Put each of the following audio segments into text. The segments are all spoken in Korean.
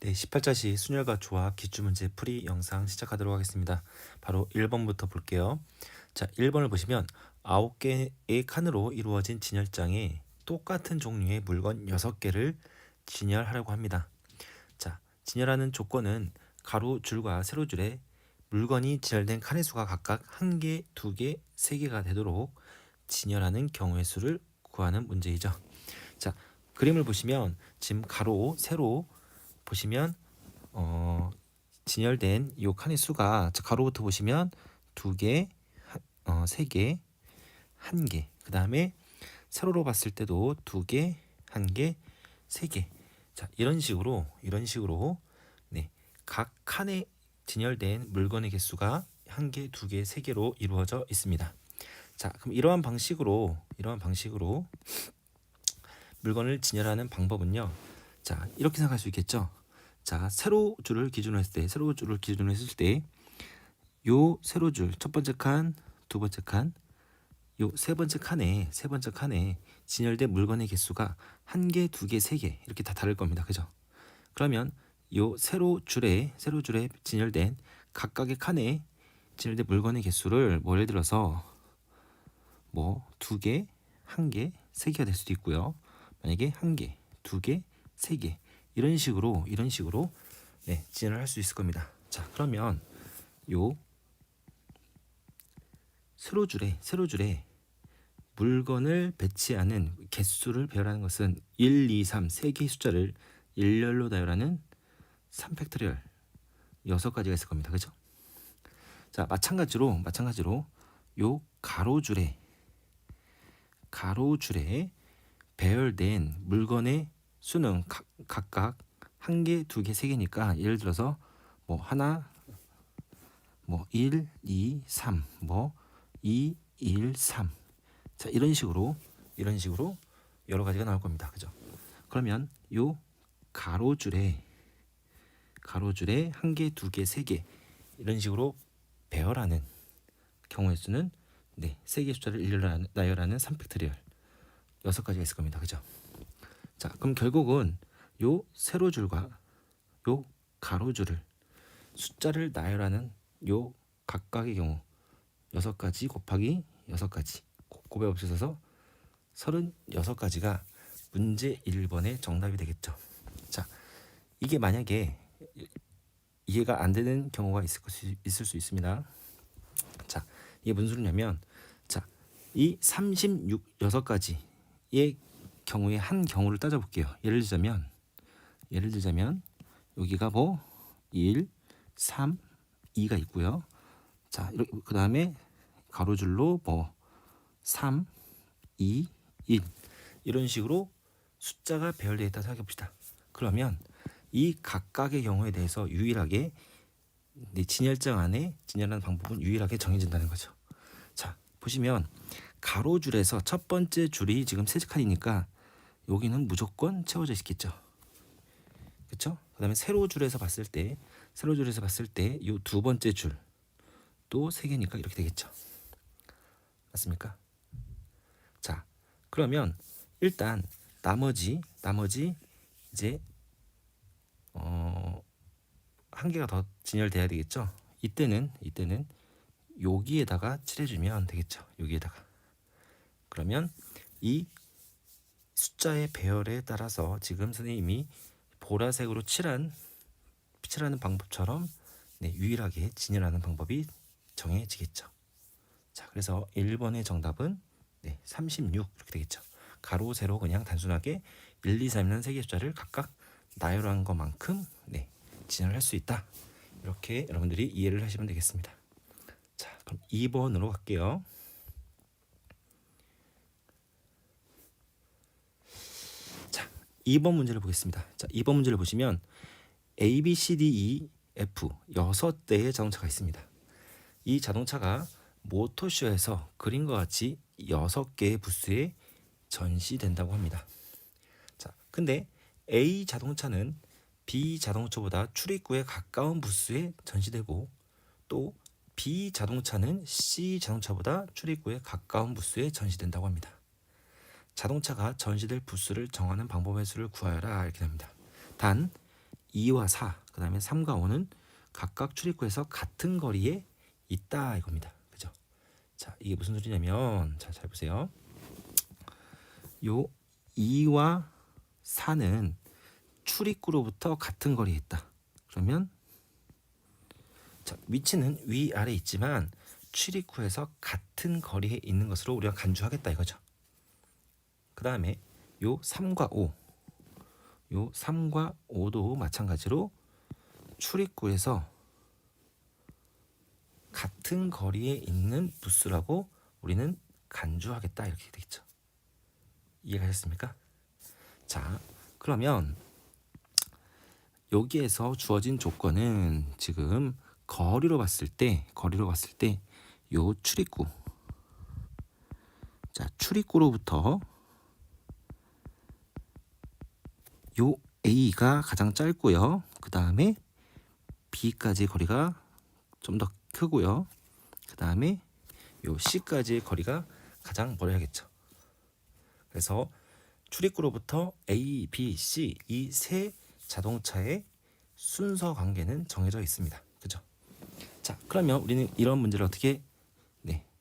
네, 18자시 순열과 조합 기출문제 풀이 영상 시작하도록 하겠습니다. 바로 1번부터 볼게요. 자, 1번을 보시면 9개의 칸으로 이루어진 진열장에 똑같은 종류의 물건 6개를 진열하려고 합니다. 자, 진열하는 조건은 가로 줄과 세로 줄에 물건이 진열된 칸의 수가 각각 1개, 2개, 3개가 되도록 진열하는 경우의 수를 구하는 문제이죠. 자, 그림을 보시면 지금 가로, 세로 보시면 진열된 이 칸의 수가 가로부터 보시면 2개, 3개, 1개. 그 다음에 세로로 봤을 때도 2개, 1개, 3개. 자, 이런 식으로 네, 각 칸에 진열된 물건의 개수가 1개, 2개, 3개로 이루어져 있습니다. 자, 그럼 이러한 방식으로 물건을 진열하는 방법은요. 자, 이렇게 생각할 수 있겠죠. 자, 세로줄을 기준으로 했을 때 요 세로줄 첫 번째 칸, 두 번째 칸, 요 세 번째 칸에 진열된 물건의 개수가 1개, 2개, 3개 이렇게 다 다를 겁니다. 그죠? 그러면 요 세로줄에 진열된 각각의 칸에 진열된 물건의 개수를 뭐 예를 들어서 뭐 2개, 1개, 3개가 될 수도 있고요. 만약에 1개, 2개, 3개 이런 식으로 네, 진행을 할 수 있을 겁니다. 자, 그러면 요 세로줄에 물건을 배치하는 개수를 배열하는 것은 1, 2, 3, 3개의 숫자를 일렬로 나열하는 3팩토리얼 6가지가 있을 겁니다. 그죠? 자, 마찬가지로 요 가로줄에 배열된 물건의 수는 각각 1개, 2개, 3개니까 예를 들어서 뭐 하나, 뭐 1, 2, 3, 뭐 2, 1, 3. 자, 이런 식으로 여러 가지가 나올 겁니다. 그죠? 그러면 요 가로줄에 1개, 2개, 3개 이런 식으로 배열하는 경우의 수는 네, 3개 숫자를 일렬로 나열하는 3팩토리얼 6가지가 있을 겁니다. 그죠? 자, 그럼 결국은 요 세로줄과 요 가로줄을 숫자를 나열하는 요 각각의 경우 6가지 곱하기 6가지 곱곱에 없어서 36가지가 문제 1번의 정답이 되겠죠. 자, 이게 만약에 이해가 안 되는 경우가 있을 수 있습니다. 자, 이게 무슨 소리냐면 자, 이 36가지의 경우에 한 경우를 따져볼게요. 예를 들자면 여기가 뭐 1, 3, 2가 있고요. 자, 그 다음에 가로줄로 뭐 3, 2, 1 이런 식으로 숫자가 배열되어 있다 생각해봅시다. 그러면 이 각각의 경우에 대해서 유일하게 진열장 안에 진열하는 방법은 유일하게 정해진다는 거죠. 자, 보시면 가로줄에서 첫 번째 줄이 지금 3칸이니까 여기는 무조건 채워져 있겠죠. 그렇죠? 그다음에 세로줄에서 봤을 때 이 두 번째 줄 또 3개니까 이렇게 되겠죠. 맞습니까? 자, 그러면 일단 나머지 이제 한 개가 더 진열돼야 되겠죠. 이때는 여기에다가 칠해주면 되겠죠. 여기에다가. 그러면 이 숫자의 배열에 따라서 지금 선생님이 보라색으로 칠하는 방법처럼 네, 유일하게 진열하는 방법이 정해지겠죠. 자, 그래서 1번의 정답은 네, 36 이렇게 되겠죠. 가로 세로 그냥 단순하게 1, 2, 3이라는 3개 숫자를 각각 나열한 것만큼 네, 진열할 수 있다. 이렇게 여러분들이 이해를 하시면 되겠습니다. 자, 그럼 2번으로 갈게요. 자, 2번 문제를 보겠습니다. 자, 2번 문제를 보시면 A, B, C, D, E, F 6대의 자동차가 있습니다. 이 자동차가 모터쇼에서 그림과 같이 6개의 부스에 전시된다고 합니다. 자, 근데 A 자동차는 B 자동차보다 출입구에 가까운 부스에 전시되고 또 B 자동차는 C 자동차보다 출입구에 가까운 부스에 전시된다고 합니다. 자동차가 전시될 부스를 정하는 방법의 수를 구하여라 이렇게 됩니다. 단 2와 4, 그 다음에 3과 5는 각각 출입구에서 같은 거리에 있다 이겁니다. 그죠? 자, 이게 무슨 소리냐면, 자, 잘 보세요. 요 2와 4는 출입구로부터 같은 거리에 있다. 그러면 자, 위치는 위아래 있지만 출입구에서 같은 거리에 있는 것으로 우리가 간주하겠다 이거죠. 그 다음에 요 3과 5, 요 3과 5도 마찬가지로 출입구에서 같은 거리에 있는 부스라고 우리는 간주하겠다 이렇게 되겠죠. 이해가셨습니까? 자, 그러면 여기에서 주어진 조건은 지금 거리로 봤을 때 요 출입구, 자, 출입구로부터 요 A가 가장 짧고요. 그 다음에 B까지 거리가 좀 더 크고요. 그 다음에 요 C까지의 거리가 가장 멀어야겠죠. 그래서 출입구로부터 A, B, C 이 세 자동차의 순서 관계는 정해져 있습니다. 그죠? 자, 그러면 우리는 이런 문제를 어떻게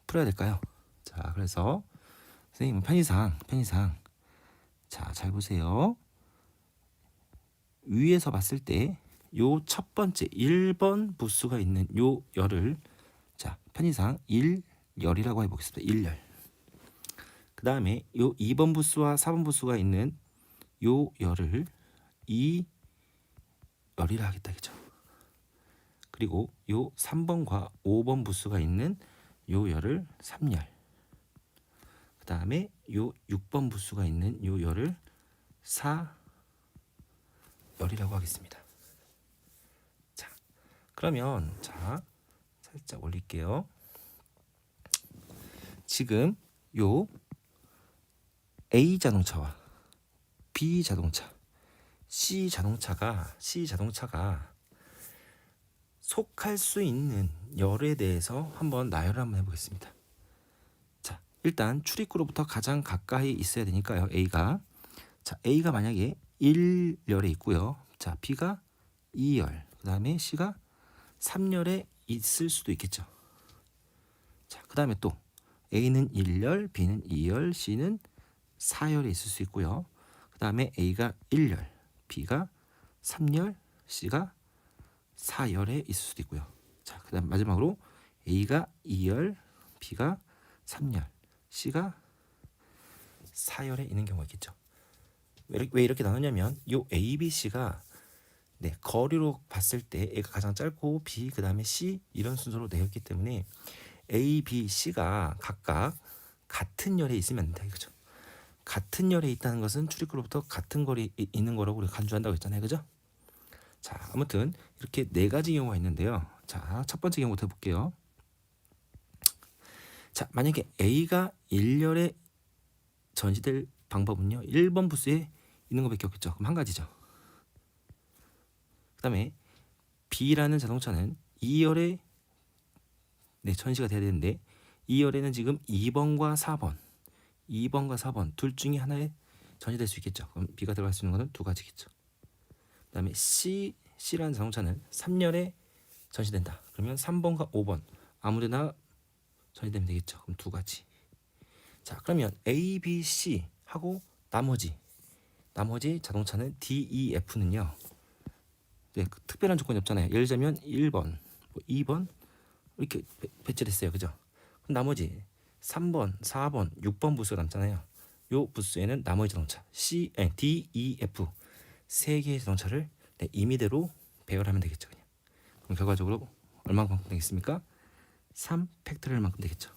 풀어야 될까요? 자, 그래서 선생님 편의상 자, 잘 보세요. 위에서 봤을 때 요 첫 번째 1번 부수가 있는 요 열을 자, 편의상 1열이라고 해보겠습니다. 1열. 그 다음에 요 2번 부수와 4번 부수가 있는 요 열을 2열이라 하겠다. 그죠? 그리고 요 3번과 5번 부수가 있는 요 열을 3열. 그 다음에 요 6번 부수가 있는 요 열을 4열이라고 하겠습니다. 자, 그러면 자, 살짝 올릴게요. 지금 요 A 자동차와 B 자동차, C 자동차가 속할 수 있는 열에 대해서 한번 나열을 한번 해보겠습니다. 자, 일단 출입구로부터 가장 가까이 있어야 되니까요. A가 만약에 1열에 있고요. 자, B가 2열, 그 다음에 C가 3열에 있을 수도 있겠죠. 자, 그 다음에 또 A는 1열, B는 2열, C는 4열에 있을 수 있고요. 그 다음에 A가 1열, B가 3열, C가 4열에 있을 수도 있고요. 자, 그 다음 마지막으로 A가 2열, B가 3열, C가 4열에 있는 경우가 있겠죠. 왜 이렇게 나누냐면 요 A, B, C가 거리로 봤을 때 A가 가장 짧고 B, 그 다음에 C 이런 순서로 되었기 때문에 A, B, C가 각각 같은 열에 있으면 안 된다 이거죠. 같은 열에 있다는 것은 출입구로부터 같은 거리에 있는 거라고 우리가 간주한다고 했잖아요. 그죠? 자, 아무튼 이렇게 네 가지 경우가 있는데요. 자, 첫 번째 경우부터 해볼게요. 자, 만약에 A가 1열에 전시될 방법은요. 1번 부스에 있는 것밖에 없겠죠. 그럼 한 가지죠. 그 다음에 B라는 자동차는 2열에 전시가 돼야 되는데 2열에는 지금 2번과 4번 둘 중에 하나에 전시될 수 있겠죠. 그럼 B가 들어갈 수 있는 것은 두 가지겠죠. 그 다음에 C라는 자동차는 3열에 전시된다. 그러면 3번과 5번 아무데나 전시되면 되겠죠. 그럼 두 가지. 자, 그러면 A, B, C 하고 나머지 자동차는 D, E, F는요. 그 특별한 조건이 없잖아요. 예를 들자면 1번, 2번 이렇게 배치됐어요. 그죠? 그럼 나머지 3번, 4번, 6번 부스가 남잖아요. 요 부스에는 나머지 자동차 D, E, F 세 개의 자동차를 임의대로 배열하면 되겠죠. 그냥. 그럼 결과적으로 얼마만큼 되겠습니까? 3 팩토리얼만큼 되겠죠.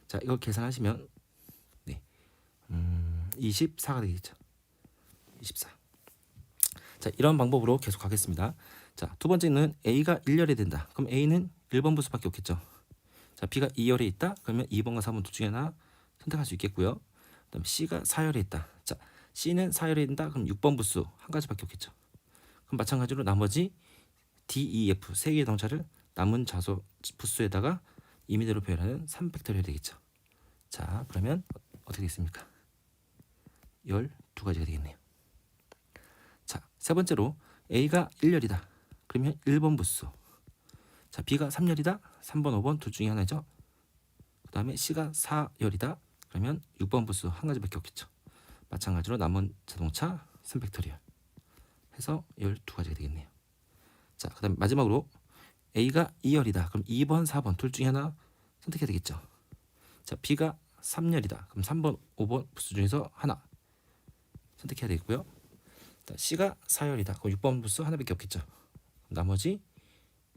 자, 이거 계산하시면 24가 되겠죠. 24. 자, 이런 방법으로 계속 가겠습니다. 자, 두 번째는 A가 1열에 된다. 그럼 A는 1번 부수밖에 없겠죠. 자, B가 2열에 있다. 그러면 2번과 4번 둘 중에 하나 선택할 수 있겠고요. 그다음 C가 4열에 있다. 자, C는 4열에 있다. 그럼 6번 부수 한 가지밖에 없겠죠. 그럼 마찬가지로 나머지 D, E, F 세 개의 자동차를 남은 좌소 부수에다가 임의대로 표현하는 3팩토리얼이 되겠죠. 자, 그러면 어떻게 되겠습니까? 12가지가 되겠네요. 자, 세 번째로 A가 1열이다. 그러면 1번 부수. 자, B가 3열이다. 3번, 5번 둘 중에 하나죠. 그 다음에 C가 4열이다. 그러면 6번 부수 한 가지밖에 없겠죠. 마찬가지로 남은 자동차 3팩토리얼 해서 12가지가 되겠네요. 자, 그 다음에 마지막으로 A가 2열이다. 그럼 2번, 4번 둘 중에 하나 선택해야 되겠죠. 자, B가 3열이다. 그럼 3번, 5번 부수 중에서 하나 선택해야 되겠고요. C가 4열이다. 그럼 6번 부수 하나밖에 없겠죠. 나머지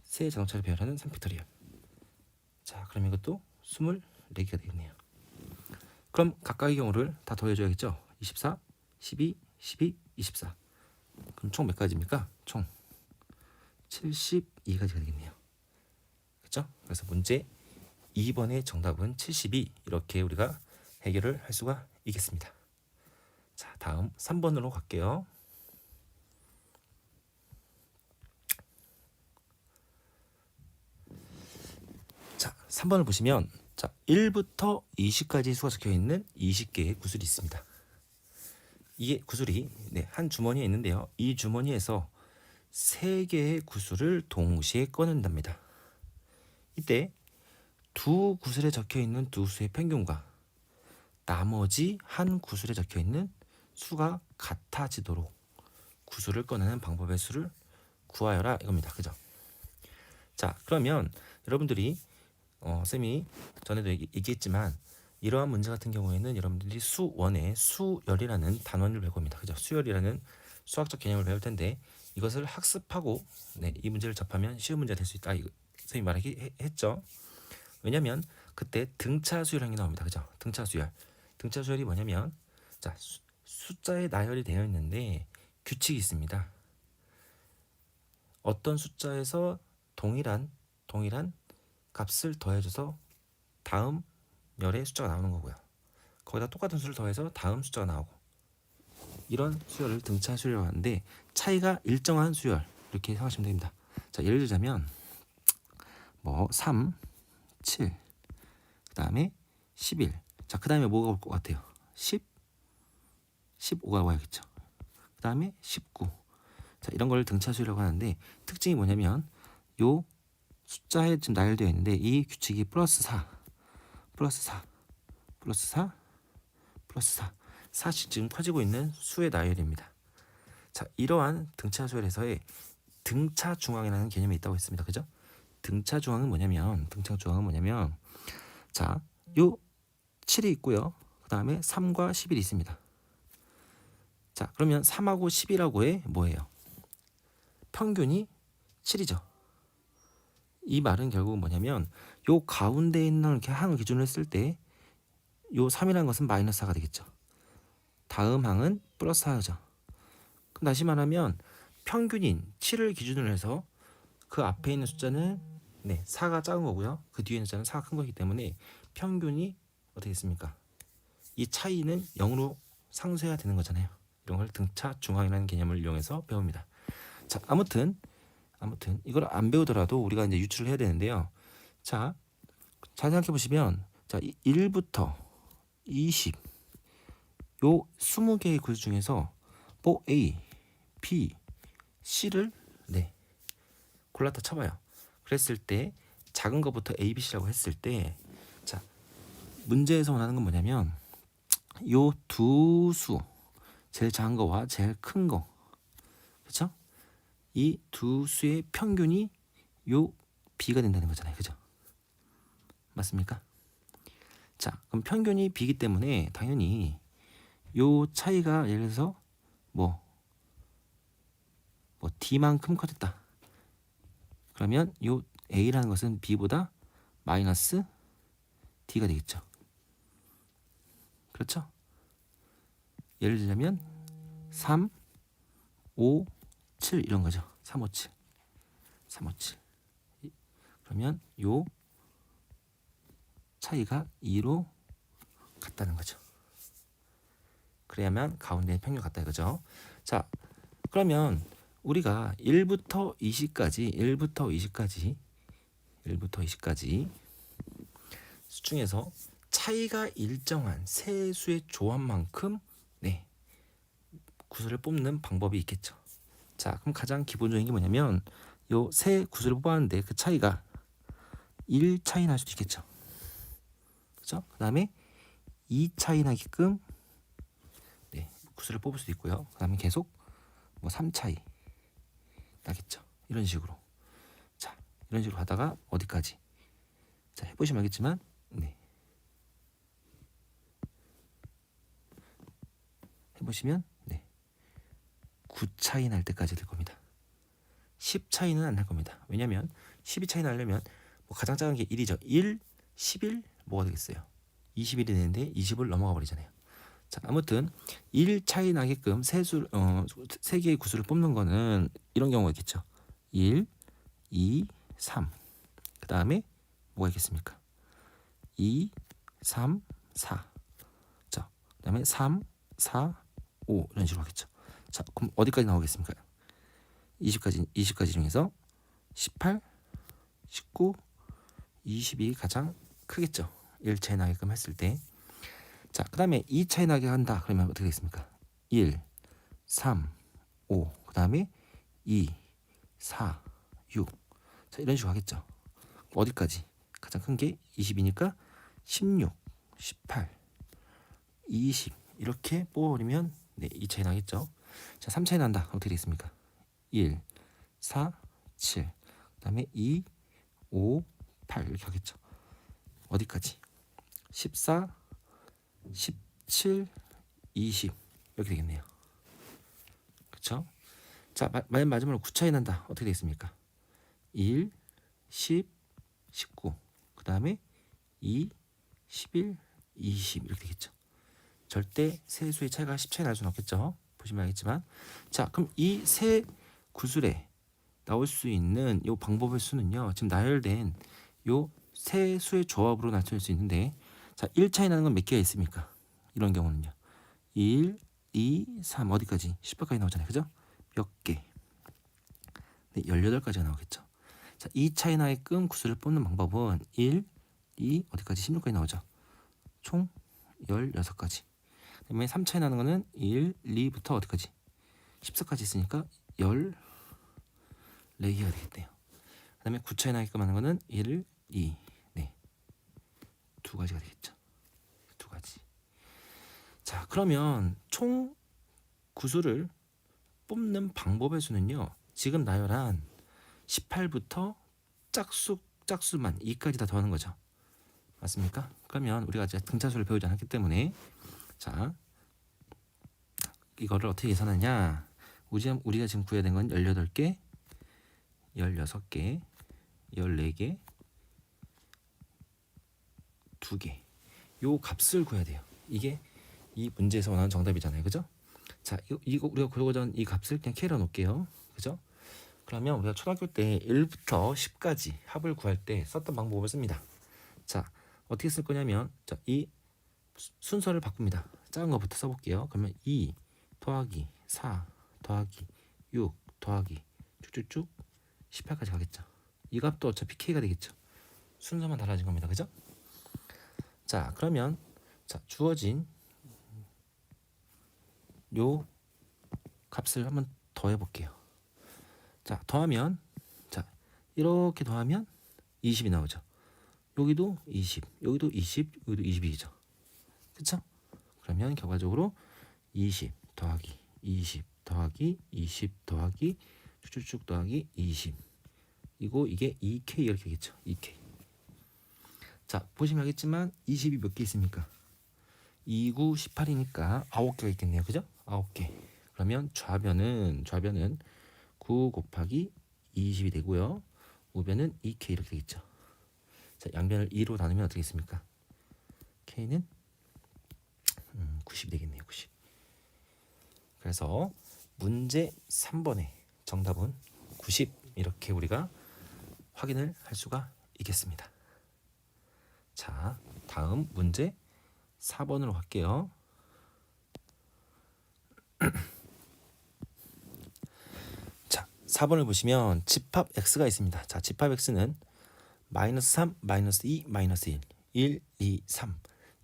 세 자동차를 배열하는 3팩토리얼. 자, 그럼 이것도 24개가 되겠네요. 그럼 각각의 경우를 다 더해줘야겠죠. 24, 12, 12, 24. 그럼 총 몇 가지입니까? 총 72가지가 되겠네요. 그렇죠? 그래서 문제 2번의 정답은 72. 이렇게 우리가 해결을 할 수가 있겠습니다. 자, 다음 3번으로 갈게요. 자, 3번을 보시면 자, 1부터 20까지 수가 적혀 있는 20개의 구슬이 있습니다. 이 구슬이 한 주머니에 있는데요. 이 주머니에서 3개의 구슬을 동시에 꺼낸답니다. 이때 두 구슬에 적혀 있는 두 수의 평균과 나머지 한 구슬에 적혀 있는 수가 같아지도록 구슬을 꺼내는 방법의 수를 구하여라 이겁니다. 그죠? 자, 그러면 여러분들이 쌤이 전에도 얘기했지만 이러한 문제 같은 경우에는 여러분들이 수원의 수열이라는 단원을 배울 겁니다. 그죠? 수열이라는 수학적 개념을 배울 텐데 이것을 학습하고 이 문제를 접하면 쉬운 문제가 될 수 있다. 쌤이 말하기 했죠. 왜냐하면 그때 등차 수열형이 나옵니다. 그죠? 등차 수열. 등차 수열이 뭐냐면 자, 숫자에 나열이 되어 있는데 규칙이 있습니다. 어떤 숫자에서 동일한 값을 더해줘서 다음 열의 숫자가 나오는 거고요. 거기다 똑같은 수를 더해서 다음 숫자가 나오고 이런 수열을 등차 수열이라고 하는데 차이가 일정한 수열 이렇게 생각하시면 됩니다. 자, 예를 들자면 3, 7, 그 다음에 11. 자, 그 다음에 뭐가 올 것 같아요? 10, 15가 와야겠죠. 그 다음에 19. 자, 이런 걸 등차 수열이라고 하는데 특징이 뭐냐면 요 숫자에 지금 나열되어 있는데 이 규칙이 플러스 4, 플러스 4, 플러스 4, 플러스 4, 4씩 지금 커지고 있는 수의 나열입니다. 자, 이러한 등차 수열에서의 등차 중앙이라는 개념이 있다고 했습니다. 그죠? 등차 중앙은 뭐냐면 자, 요 7이 있고요. 그 다음에 3과 11이 있습니다. 자, 그러면 3하고 10이라고 해 뭐예요? 평균이 7이죠. 이 말은 결국 뭐냐면 요 가운데 있는 이렇게 항을 기준으로 했을 때 요 3이라는 것은 마이너스 4가 되겠죠. 다음 항은 플러스 4죠. 그럼 다시 말하면 평균인 7을 기준으로 해서 그 앞에 있는 숫자는 4가 작은 거고요. 그 뒤에 있는 숫자는 4가 큰 거기 때문에 평균이 어떻게 됐습니까? 이 차이는 0으로 상쇄해야 되는 거잖아요. 이런 걸 등차 중앙이라는 개념을 이용해서 배웁니다. 자, 아무튼 이걸 안 배우더라도 우리가 이제 유출을 해야 되는데요. 자, 잘 생각해 보시면 자, 1부터 20 요 20개의 구슬 중에서 뭐 A, B, C를 골랐다 쳐봐요. 그랬을 때 작은 것부터 A, B, C라고 했을 때 자, 문제에서 원하는 건 뭐냐면 요 두 수 제일 작은 거와 제일 큰 거 그렇죠? 이 두 수의 평균이 요 B가 된다는 거잖아요. 그죠? 맞습니까? 자, 그럼 평균이 B이기 때문에 당연히 요 차이가 예를 들어서 뭐 D만큼 커졌다. 그러면 요 A라는 것은 B보다 마이너스 D가 되겠죠. 그렇죠? 예를 들자면 3, 5, 7 이런 거죠. 3, 5, 7. 3, 5, 7. 그러면 요 차이가 2로 같다는 거죠. 그래야만 가운데 평균 같다 이거죠. 자, 그러면 우리가 1부터 20까지 수 중에서 차이가 일정한 세 수의 조합만큼 구슬을 뽑는 방법이 있겠죠. 자, 그럼 가장 기본적인 게 뭐냐면 요 세 구수를 뽑았는데 그 차이가 1 차이 날 수도 있겠죠. 그죠? 그 다음에 2 차이 나게끔 네, 구수를 뽑을 수도 있고요. 그 다음에 계속 뭐 3 차이 나겠죠. 이런 식으로. 자, 이런 식으로 하다가 어디까지? 자, 해보시면 알겠지만, 네. 해보시면, 네. 9 차이 날 때까지 될 겁니다. 10 차이는 안 날 겁니다. 왜냐면 12 차이 나려면 뭐 가장 작은 게 1이죠. 1, 11 뭐가 되겠어요? 21이 되는데 20을 넘어가 버리잖아요. 자, 아무튼 1 차이 나게끔 세 개의 구수를 뽑는 거는 이런 경우가 있겠죠. 1, 2, 3. 그 다음에 뭐가 있겠습니까? 2, 3, 4. 자, 그 다음에 3, 4, 5 이런 식으로 하겠죠. 자, 그럼 어디까지 나오겠습니까? 20까지 중에서 18, 19, 20이 가장 크겠죠. 1 차이 나게끔 했을 때. 자, 그 다음에 2 차이 나게 한다. 그러면 어떻게 되겠습니까? 1, 3, 5. 그 다음에 2, 4, 6. 자, 이런 식으로 하겠죠. 어디까지? 가장 큰 게 20이니까 16, 18, 20 이렇게 뽑아버리면 네, 2 차이 나겠죠. 자, 3 차이 난다. 어떻게 되겠습니까? 1, 4, 7. 그 다음에 2, 5, 8 이렇게 하겠죠. 어디까지? 14, 17, 20 이렇게 되겠네요. 그렇죠? 자, 만약 마지막으로 9 차이 난다. 어떻게 되겠습니까? 1, 10, 19. 그 다음에 2, 11, 20 이렇게 되겠죠. 절대 세 수의 차이가 10 차이 날 수는 없겠죠. 보시면 알겠지만, 자, 그럼 이 세 구술에 나올 수 있는 이 방법의 수는요. 지금 나열된 요 세 수의 조합으로 나타낼 수 있는데, 자, 1 차이 나는 건 몇 개가 있습니까? 이런 경우는요. 1, 2, 3 어디까지? 10까지 나오잖아요. 그죠? 몇 개? 네, 18가지가 나오겠죠. 자, 2 차이 나게끔 구수를 뽑는 방법은 1, 2 어디까지? 16까지 나오죠. 총 16가지. 그다음에 3 차이 나는 거는 1, 2부터 어디까지? 14까지 있으니까 14개가 되겠네요. 그다음에 9 차이 나게끔 하는 거는 1, 2, 네, 2가지가 되겠죠. 2가지. 자, 그러면 총 구수를 뽑는 방법의 수는요. 지금 나열한 18부터 짝수만 2까지 다 더하는 거죠. 맞습니까? 그러면 우리가 이제 등차수를 배우지 않았기 때문에 자, 이거를 어떻게 계산하냐? 우리가 지금 구해야 되는 건 18개, 16개, 14개, 2개. 요 값을 구해야 돼요. 이게 이 문제에서 원하는 정답이잖아요. 그죠? 자, 이거 우리가 구하고자 하는 이 값을 그냥 K로 놓을게요. 그죠? 그러면 우리가 초등학교 때 1부터 10까지 합을 구할 때 썼던 방법을 씁니다. 자, 어떻게 쓸 거냐면 자, 이 순서를 바꿉니다. 작은 거부터 써볼게요. 그러면 2 더하기 4 더하기 6 더하기 쭉쭉쭉 18까지 가겠죠. 이 값도 어차피 K가 되겠죠. 순서만 달라진 겁니다. 그죠? 자, 그러면 자, 주어진 요 값을 한번 더해 볼게요. 자, 더하면 자, 이렇게 더하면 20이 나오죠. 여기도 20, 여기도 20, 여기도 20이죠. 그쵸? 그러면 결과적으로 20 더하기 20 더하기 20 더하기 쭉쭉쭉 더하기 20 이게 2K 이렇게 되겠죠. 2K. 자, 보시면 알겠지만 20이 몇 개 있습니까? 2, 9, 18이니까 9개가 있겠네요. 그죠? 9개. 그러면 좌변은 9 곱하기 20이 되고요. 우변은 2K 이렇게 되겠죠. 자, 양변을 2로 나누면 어떻게 되겠습니까? K는 90이 되겠네요. 90. 그래서 문제 3번의 정답은 90 이렇게 우리가 확인을 할 수가 있겠습니다. 자, 다음 문제 4번으로 갈게요. 자, 4번을 보시면 집합 x가 있습니다. 자, 집합 x는 마이너스 3, 마이너스 2, 마이너스 1, 1, 2, 3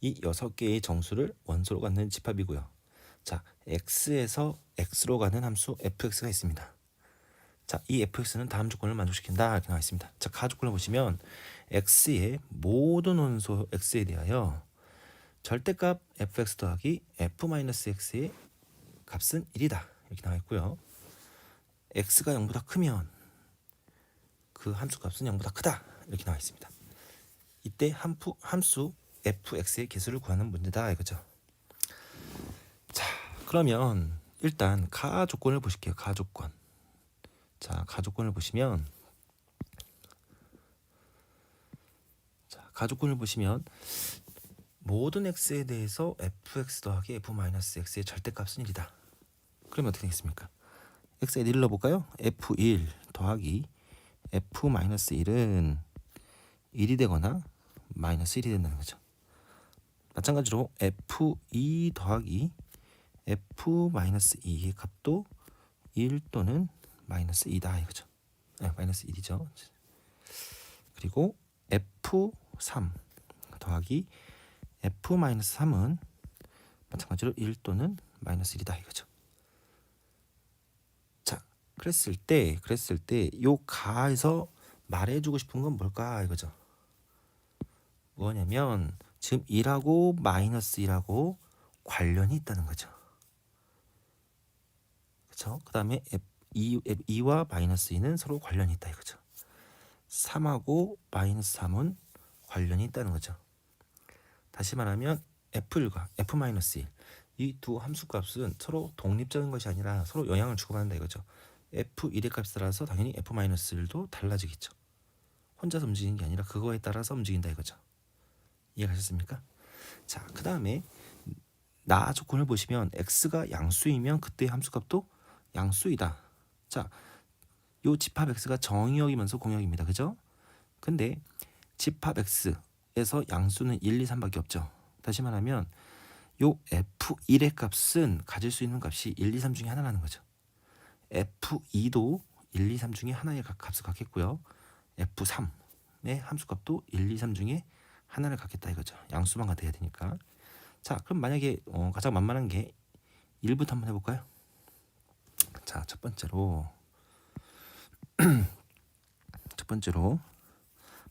이 6개의 정수를 원소로 갖는 집합이고요. 자, x에서 x로 가는 함수 fx가 있습니다. 자, 이 fx는 다음 조건을 만족시킨다 이렇게 나와 있습니다. 자, 가조건을 보시면 x의 모든 원소 x에 대하여 절대값 fx 더하기 f-x의 값은 1이다 이렇게 나와 있고요. x가 0보다 크면 그 함수 값은 0보다 크다 이렇게 나와 있습니다. 이때 함수 fx의 개수를 구하는 문제다 이거죠. 자, 그러면 일단 가조건을 보실게요. 가조건. 자, 가조건을 보시면 모든 x에 대해서 fx 더하기 f-x의 절대값은 1이다. 그러면 어떻게 되겠습니까? x에 1을 넣어볼까요? f1 더하기 f-1은 1이 되거나 마이너스 1이 된다는 거죠. 마찬가지로 f2 더하기 f-2의 값도 1 또는 마이너스 2다 이거죠. 마이너스 1이죠. 그리고 f3 더하기 f-3은 마찬가지로 1 또는 마이너스 1이다 이거죠. 자, 그랬을 때 요 가에서 말해주고 싶은 건 뭘까 이거죠. 뭐냐면 지금 1하고 마이너스 1하고 관련이 있다는 거죠. 그렇죠? 그 다음에 F2와 마이너스 2는 서로 관련이 있다 이거죠. 3하고 마이너스 3은 관련이 있다는 거죠. 다시 말하면 F1과 F-1 이 두 함수값은 서로 독립적인 것이 아니라 서로 영향을 주고받는다 이거죠. F1의 값에 따라서 당연히 F-1도 달라지겠죠. 혼자서 움직이는 게 아니라 그거에 따라서 움직인다 이거죠. 이해가셨습니까? 자, 그 다음에 나 조건을 보시면 x가 양수이면 그때 함수값도 양수이다. 자, 요 집합 x가 정의역이면서 공역입니다. 그죠? 근데 집합 x에서 양수는 1, 2, 3밖에 없죠. 다시 말하면 요 f1의 값은 가질 수 있는 값이 1, 2, 3 중에 하나라는 거죠. f2도 1, 2, 3 중에 하나의 값을 갖겠고요. f3의 함수값도 1, 2, 3 중에 하나를 갖겠다 이거죠. 양수만 같아야 되니까. 자, 그럼 만약에 가장 만만한 게 1부터 한번 해볼까요? 자, 첫 번째로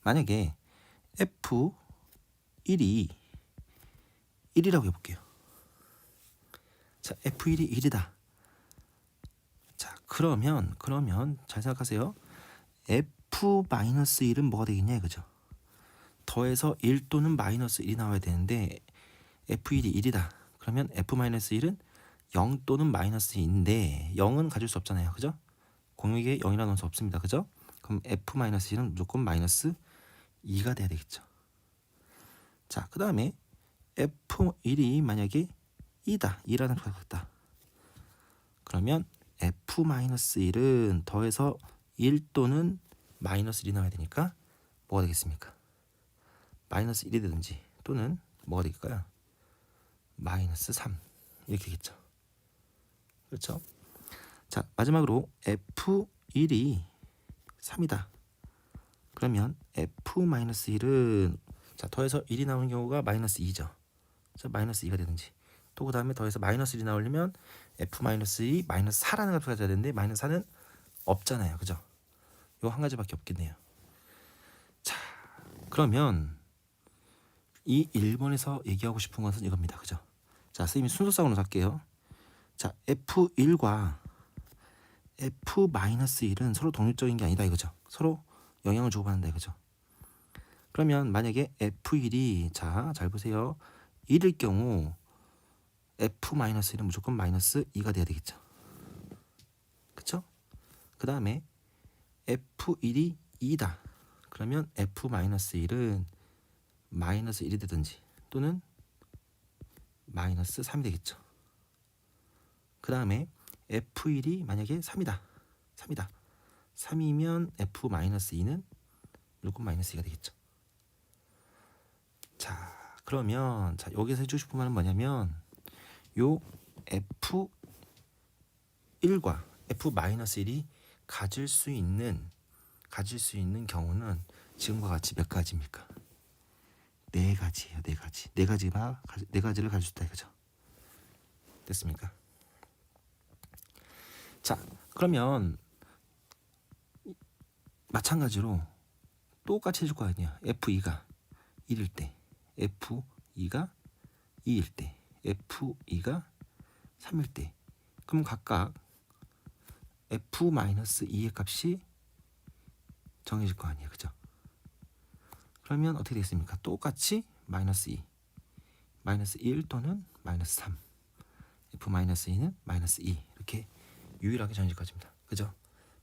만약에 f1이 1이라고 해볼게요. 자, f1이 1이다. 자, 그러면 잘 생각하세요. f-1은 뭐가 되겠냐 이거죠. 더해서 1 또는 마이너스 1이 나와야 되는데 f1이 1이다. 그러면 f-1은 0 또는 마이너스 2인데 0은 가질 수 없잖아요. 그죠? 공역에 0이라는 원수 없습니다. 그죠? 그럼 f-1은 무조건 마이너스 2가 돼야 되겠죠. 자, 그 다음에 f1이 만약에 2라는 수가 있다. 그러면 f-1은 더해서 1 또는 마이너스 1이 나와야 되니까 뭐가 되겠습니까? 마이너스 1이 되든지 또는 뭐가 되겠까요? 마이너스 3 이렇게 되겠죠. 그렇죠? 자, 마지막으로 f1이 3이다. 그러면 f-1은 자, 더해서 1이 나오는 경우가 마이너스 2죠. 자, 마이너스 2가 되든지 또 그 다음에 더해서 마이너스 1이 나오려면 f-2 마이너스 4라는 값을 가져야 되는데 마이너스 4는 없잖아요. 그죠? 요 한 가지밖에 없겠네요. 자, 그러면 이 1번에서 얘기하고 싶은 것은 이겁니다. 그죠? 자, 선생님이 순서상으로 할게요. 자, f1과 f-1은 서로 독립적인 게 아니다 이거죠. 서로 영향을 주고받는다 이거죠. 그러면 만약에 f1이 잘 보세요. 1일 경우 f-1은 무조건 마이너스 2가 돼야 되겠죠. 그쵸? 그 다음에 f1이 2다. 그러면 f-1은 마이너스 1이 되든지 또는 마이너스 3이 되겠죠. 그 다음에 f1이 만약에 3이다. 3이면 f-2는 무조건 마이너스 2가 되겠죠. 자, 그러면 여기서 해주고 싶은 말은 뭐냐면 요 f1과 f-1이 가질 수 있는 경우는 지금과 같이 몇 가지입니까? 네 가지예요. 네 가지를 가질 수 있다 이거죠. 됐습니까? 자, 그러면 마찬가지로 똑같이 해줄 거 아니야. F2가 1일 때, F2가 2일 때, F2가 3일 때. 그럼 각각 F-2의 값이 정해질 거 아니에요. 그죠? 그러면 어떻게 되겠습니까? 똑같이 -2, -1 또는 -3, F-2는 -2 이렇게 유일하게 정해질 것입니다. 그죠?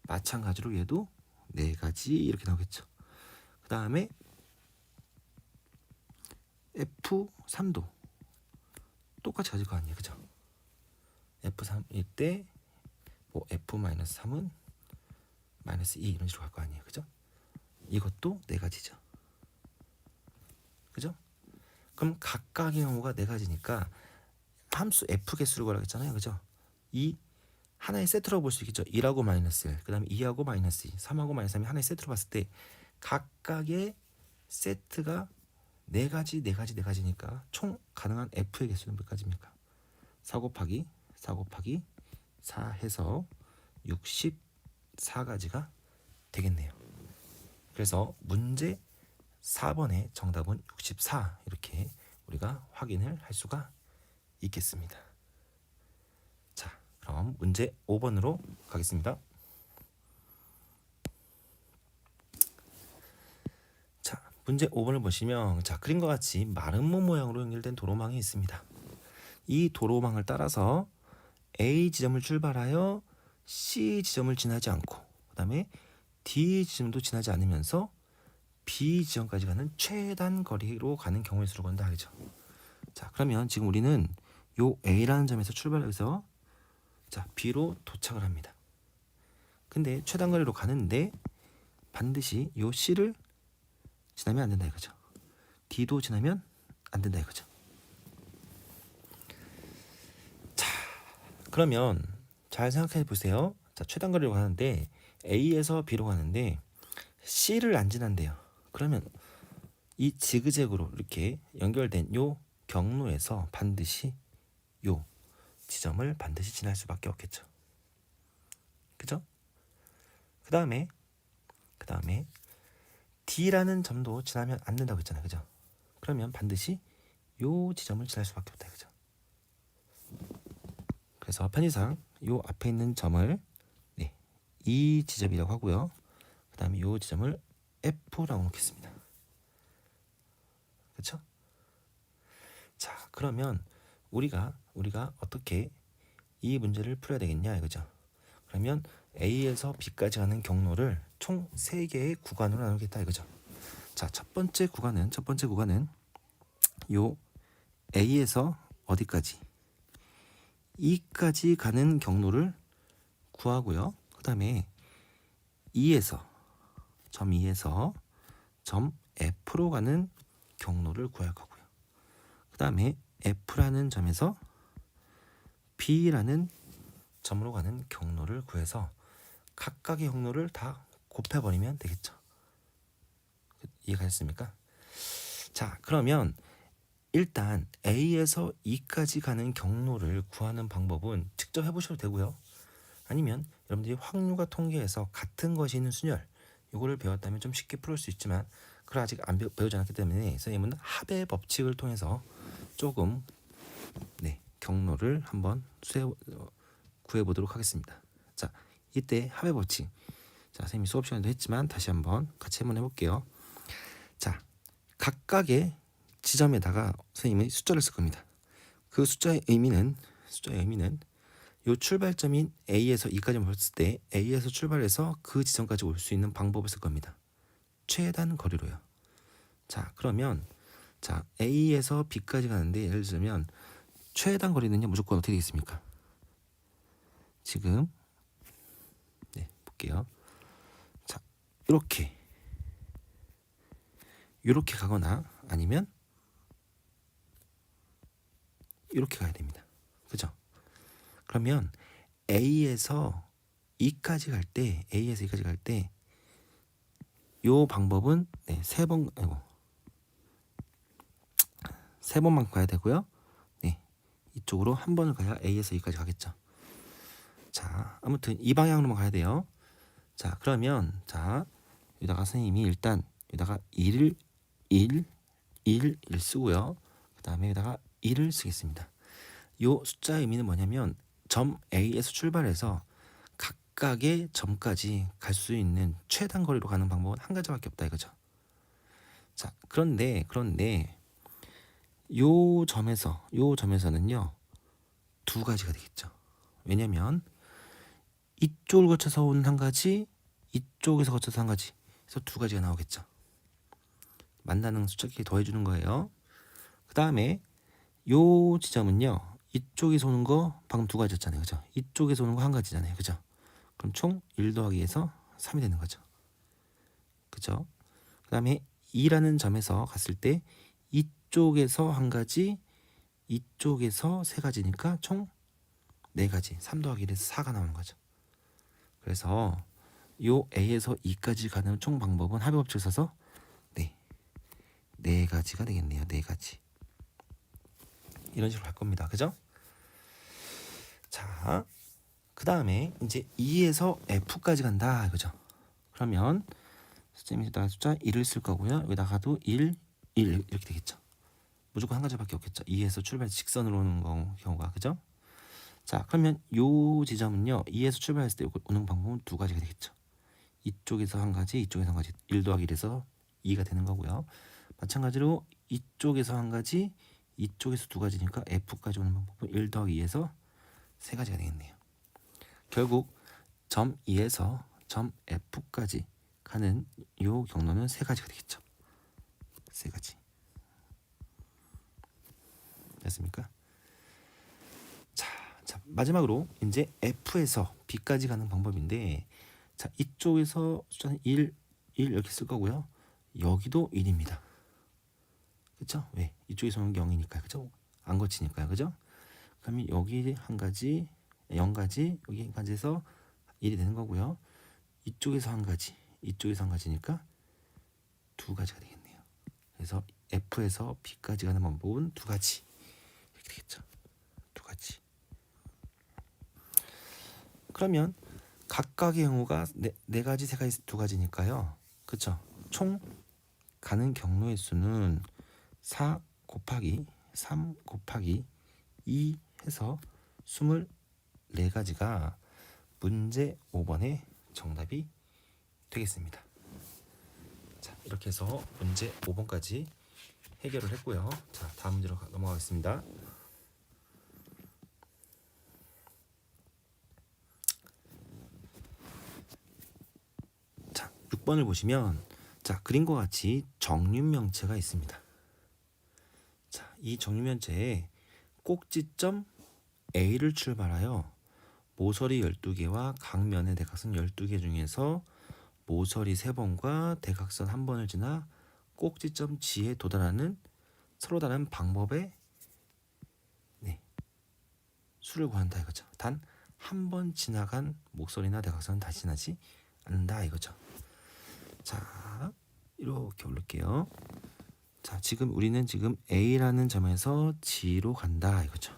마찬가지로 얘도 4가지 이렇게 나오겠죠. 그 다음에 F3도 똑같이 가질 거 아니에요. 그죠? F3일 때 뭐 F-3은 -2 이런 식으로 갈 거 아니에요. 그죠? 이것도 4가지죠. 그죠? 그럼 각각의 경우가 4가지니까 함수 F 개수를 구하라고 했잖아요. 그죠? 이 하나의 세트로 볼 수 있겠죠. 1하고 -1, 그 다음에 2하고 -2, 3하고 -3이 하나의 세트로 봤을 때 각각의 세트가 4가지니까 총 가능한 F의 개수는 몇 가지입니까? 4 곱하기 4 해서 64가지가 되겠네요. 그래서 문제 4번의 정답은 64 이렇게 우리가 확인을 할 수가 있겠습니다. 자, 그럼 문제 5번으로 가겠습니다. 자, 문제 5번을 보시면 자, 그림과 같이 마름모 모양으로 연결된 도로망이 있습니다. 이 도로망을 따라서 A 지점을 출발하여 C 지점을 지나지 않고 그 다음에 D 지점도 지나지 않으면서 B 지점까지 가는 최단 거리로 가는 경우의 수를 구한다 하죠. 자, 그러면 지금 우리는 요 A라는 점에서 출발해서 자, B로 도착을 합니다. 근데 최단 거리로 가는데 반드시 요 C를 지나면 안 된다 이거죠. D도 지나면 안 된다 이거죠. 자, 그러면 잘 생각해 보세요. 자, 최단 거리로 가는데 A에서 B로 가는데 C를 안 지난대요. 그러면 이 지그재그로 이렇게 연결된 요 경로에서 반드시 요 지점을 반드시 지날 수밖에 없겠죠. 그죠? 그 다음에 D라는 점도 지나면 안 된다고 했잖아요. 그죠? 그러면 반드시 요 지점을 지날 수밖에 없다. 그죠? 그래서 편의상 요 앞에 있는 점을 네, 이 지점이라고 하고요. 그 다음에 요 지점을 F라고 놓겠습니다. 그렇죠? 자, 그러면 우리가 어떻게 이 문제를 풀어야 되겠냐 이거죠. 그러면 A에서 B까지 가는 경로를 총 3개의 구간으로 나누겠다 이거죠. 자, 첫 번째 구간은 요 A에서 어디까지? E까지 가는 경로를 구하고요. 그 다음에 점 2에서 점 F로 가는 경로를 구할 거고요. 그 다음에 F라는 점에서 B라는 점으로 가는 경로를 구해서 각각의 경로를 다 곱해버리면 되겠죠. 이해가셨습니까? 자, 그러면 일단 A에서 E까지 가는 경로를 구하는 방법은 직접 해보셔도 되고요. 아니면 여러분들이 확률과 통계에서 같은 것이 있는 순열 이거를 배웠다면 좀 쉽게 풀을 수 있지만 그걸 아직 안 배우지 않았기 때문에 선생님은 합의 법칙을 통해서 조금 경로를 한번 구해보도록 하겠습니다. 자, 이때 합의 법칙 자, 선생님이 수업 시간에도 했지만 다시 한번 같이 한번 해볼게요. 자, 각각의 지점에다가 선생님이 숫자를 쓸 겁니다. 그 숫자의 의미는 요 출발점인 A에서 E까지 봤을 때 A에서 출발해서 그 지점까지 올 수 있는 방법을 쓸 겁니다. 최단 거리로요. 자, 그러면 자, A에서 B까지 가는데 예를 들면 최단 거리는요 무조건 어떻게 되겠습니까? 지금 볼게요. 자, 이렇게 가거나 아니면 이렇게 가야 됩니다. 그죠? 그러면 A에서 E까지 갈 때 요 방법은 3번만 가야 되고요. 이쪽으로 한 번을 가야 A에서 E까지 가겠죠. 자, 아무튼 이 방향으로만 가야 돼요. 자, 그러면 자, 여기다가 선생님이 일단 여기다가 1을 1 쓰고요. 그 다음에 여기다가 1을 쓰겠습니다. 요 숫자의 의미는 뭐냐면 점 A에서 출발해서 각각의 점까지 갈 수 있는 최단 거리로 가는 방법은 한 가지밖에 없다 이거죠. 자, 그런데 요 점에서는요 두 가지가 되겠죠. 왜냐면 이쪽을 거쳐서 온 한 가지, 이쪽에서 거쳐서 한 가지, 그래서 두 가지가 나오겠죠. 만나는 숫자끼리 더해주는 거예요. 그 다음에 요 지점은요 이쪽에서 오는 거 방금 두 가지였잖아요, 그죠? 이쪽에서 오는 거 한 가지잖아요, 그죠? 그럼 총 1 더하기 2에서 3이 되는 거죠, 그죠? 그 다음에 2라는 점에서 갔을 때 이쪽에서 한 가지, 이쪽에서 세 가지니까 총 4가지, 3 더하기 1에서 4가 나오는 거죠. 그래서 요 A에서 2까지 가는 총 방법은 합의 법칙을 써서 네 가지가 되겠네요. 4가지. 이런 식으로 할 겁니다. 그죠? 자, 그 다음에 이제 2에서 F까지 간다 이거죠. 그러면 선생님이 숫자 1을 쓸 거고요. 여기다가도 1 이렇게 되겠죠. 무조건 한 가지밖에 없겠죠. 2에서 출발 직선으로 오는 경우가, 그죠? 자, 그러면 요 지점은요 2에서 출발했을 때 오는 방법은 두 가지가 되겠죠. 이쪽에서 한 가지, 이쪽에서 한 가지, 1 더하기 1에서 2가 되는 거고요. 마찬가지로 이쪽에서 한 가지, 이쪽에서 두 가지니까 F까지 오는 방법은 1 더하기 2에서 세 가지가 되겠네요. 결국 점 2에서 점 F까지 가는 요 경로는 세 가지가 되겠죠. 세 가지. 됐습니까? 자, 마지막으로 이제 F에서 B까지 가는 방법인데, 자, 이쪽에서 숫자는 1 이렇게 쓸 거고요. 여기도 1입니다. 그렇죠? 왜? 이쪽에서 오는 게 0이니까, 그죠? 안 거치니까요, 그죠? 그러면 여기 한 가지, 0가지, 여기 한 가지에서 1이 되는 거고요. 이쪽에서 한 가지, 이쪽에서 한 가지니까 두 가지가 되겠네요. 그래서 F에서 B까지 가는 방법은 두 가지 이렇게 되겠죠. 두 가지. 그러면 각각의 경우가 네 가지, 세 가지, 두 가지니까요. 그렇죠? 총 가는 경로의 수는 4 곱하기 3 곱하기 2 해서 24가지가 문제 5번의 정답이 되겠습니다. 자, 이렇게 해서 문제 5번까지 해결을 했고요. 자, 다음 문제로 넘어가겠습니다. 자, 6번을 보시면 자, 그림과 같이 정육면체가 있습니다. 자, 이 정육면체에 꼭지점 A를 출발하여 모서리 12개와 각면의 대각선 12개 중에서 모서리 3번과 대각선 1번을 지나 꼭지점 G에 도달하는 서로 다른 방법의 수를 구한다 이거죠. 단 한 번 지나간 목소리나 대각선은 다시 지나지 않는다 이거죠. 자, 이렇게 올릴게요. 자, 지금 우리는 지금 A라는 점에서 G로 간다 이거죠.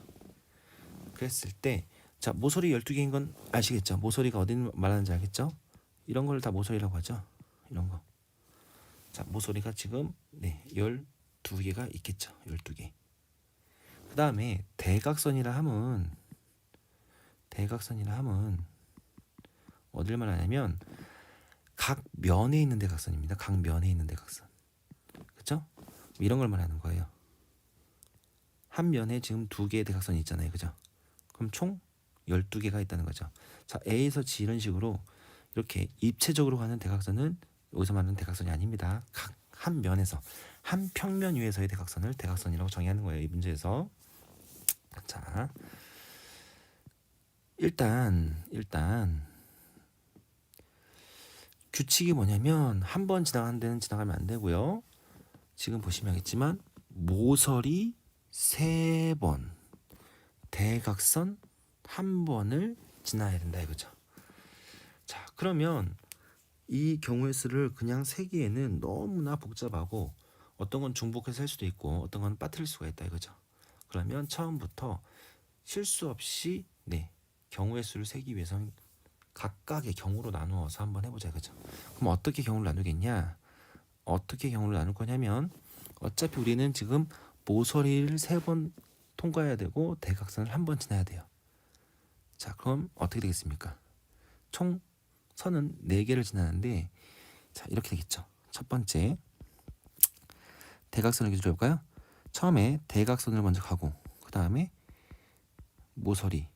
그랬을 때, 자, 모서리 12개인 건 아시겠죠? 모서리가 어디 말하는지 알겠죠? 이런 걸 다 모서리라고 하죠. 이런 거. 자, 모서리가 지금 12개가 있겠죠. 12개. 그 다음에 대각선이라 함은 어딜 말하냐면 각 면에 있는 대각선입니다. 각 면에 있는 대각선. 그렇죠? 이런 걸 말하는 거예요. 한 면에 지금 2개의 대각선이 있잖아요. 그죠? 그럼 총 12개가 있다는 거죠. 자, A에서 G 이런 식으로 이렇게 입체적으로 가는 대각선은 여기서 말하는 대각선이 아닙니다. 각 한 면에서, 한 평면 위에서의 대각선을 대각선이라고 정의하는 거예요. 이 문제에서. 자, 일단 규칙이 뭐냐면 한 번 지나가는 데는 지나가면 안 되고요. 지금 보시면 알겠지만 모서리 3번, 대각선 1번을 지나야 된다 이거죠. 자, 그러면 이 경우의 수를 그냥 세기에는 너무나 복잡하고 어떤 건 중복해서 할 수도 있고 어떤 건 빠뜨릴 수가 있다 이거죠. 그러면 처음부터 실수 없이 경우의 수를 세기 위해서는 각각의 경우로 나누어서 한번 해보자, 그죠? 그럼 어떻게 경우를 나누겠냐? 어떻게 경우를 나눌 거냐면 어차피 우리는 지금 모서리를 3번 통과해야 되고 대각선을 한 번 지나야 돼요. 자, 그럼 어떻게 되겠습니까? 총 선은 4개를 지나는데, 자, 이렇게 되겠죠. 첫 번째 대각선을 기준으로 해볼까요? 처음에 대각선을 먼저 가고 그 다음에 모서리,